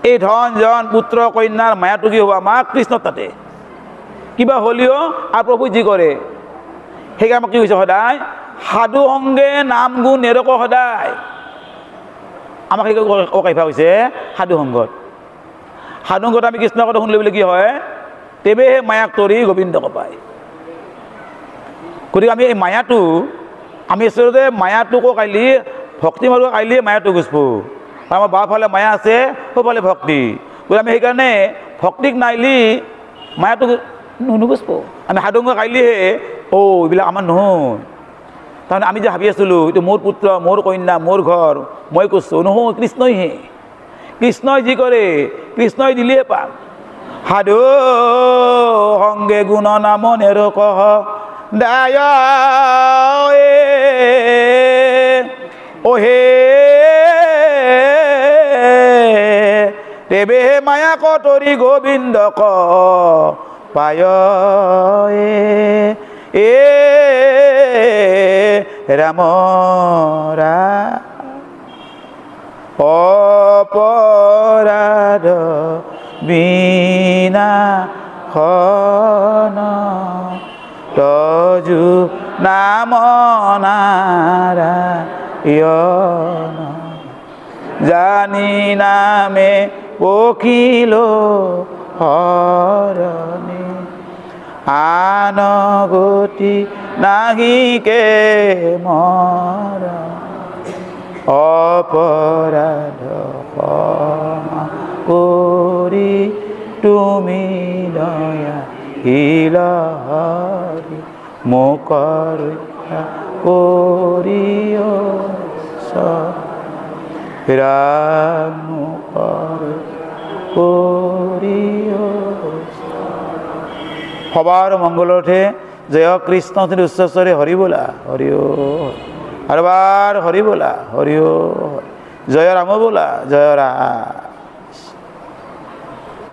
এই ধন জন পুত্ৰ কন্যাৰ মায়াটো কি হ'ব আমাক কৃষ্ণৰ তাতে কিবা হ'লেও আৰু প্ৰভু যি কৰে সেইকাৰণে আমাক কি হৈছে সদায় সাধু সংগে নাম গুণ নেৰক সদায় আমাক সেই অকাইফা হৈছে সাধু সংগত আমি কৃষ্ণৰ কথা শুনিলে বুলি কি হয় তেবেহে মায়াক তৰি গোবিন্দক পায় গতিকে আমি এই মায়াটো আমি আচলতে মায়াটোকো কাইলি ভক্তি মাৰ্গ কাইলি মায়াটো গুচবো আমাৰ বাওঁফালে মায়া আছে সোঁফালে ভক্তি গতিকে আমি সেইকাৰণে ভক্তিক নাইলি মায়াটো নুগুচবো আমি সাধুংগ কাইলিহে এইবিলাক আমাৰ নহয় তাৰমানে আমি যে ভাবি আছিলোঁ এইটো মোৰ পুত্ৰ মোৰ কন্যা মোৰ ঘৰ মই কৈছোঁ নহয় কৃষ্ণইহে কৃষ্ণই যি কৰে কৃষ্ণই দিলেহে পাম সাধু সংগে গুণ নাম নেৰক দায় ওহে তেবেহে মায়াক তৰি গোবিন্দক পায় ৰাম অপৰাধ বিনা তজু নাম নাৰায়ণ জানি নামে পখিল হৰণি আনগতি নাহিকে মৰ অপৰাধ ক্ষমা কৰি তুমি দয়াশীল হৰি মোক ৰক্ষা কৰি ৰাম মোক কৰি সবাৰ মঙ্গলৰ্থে জয় কৃষ্ণ উচ্চস্বৰে হৰি বলা হৰি ও আৰ হৰি বলা হৰি ও জয় ৰাম বলা জয় ৰাম।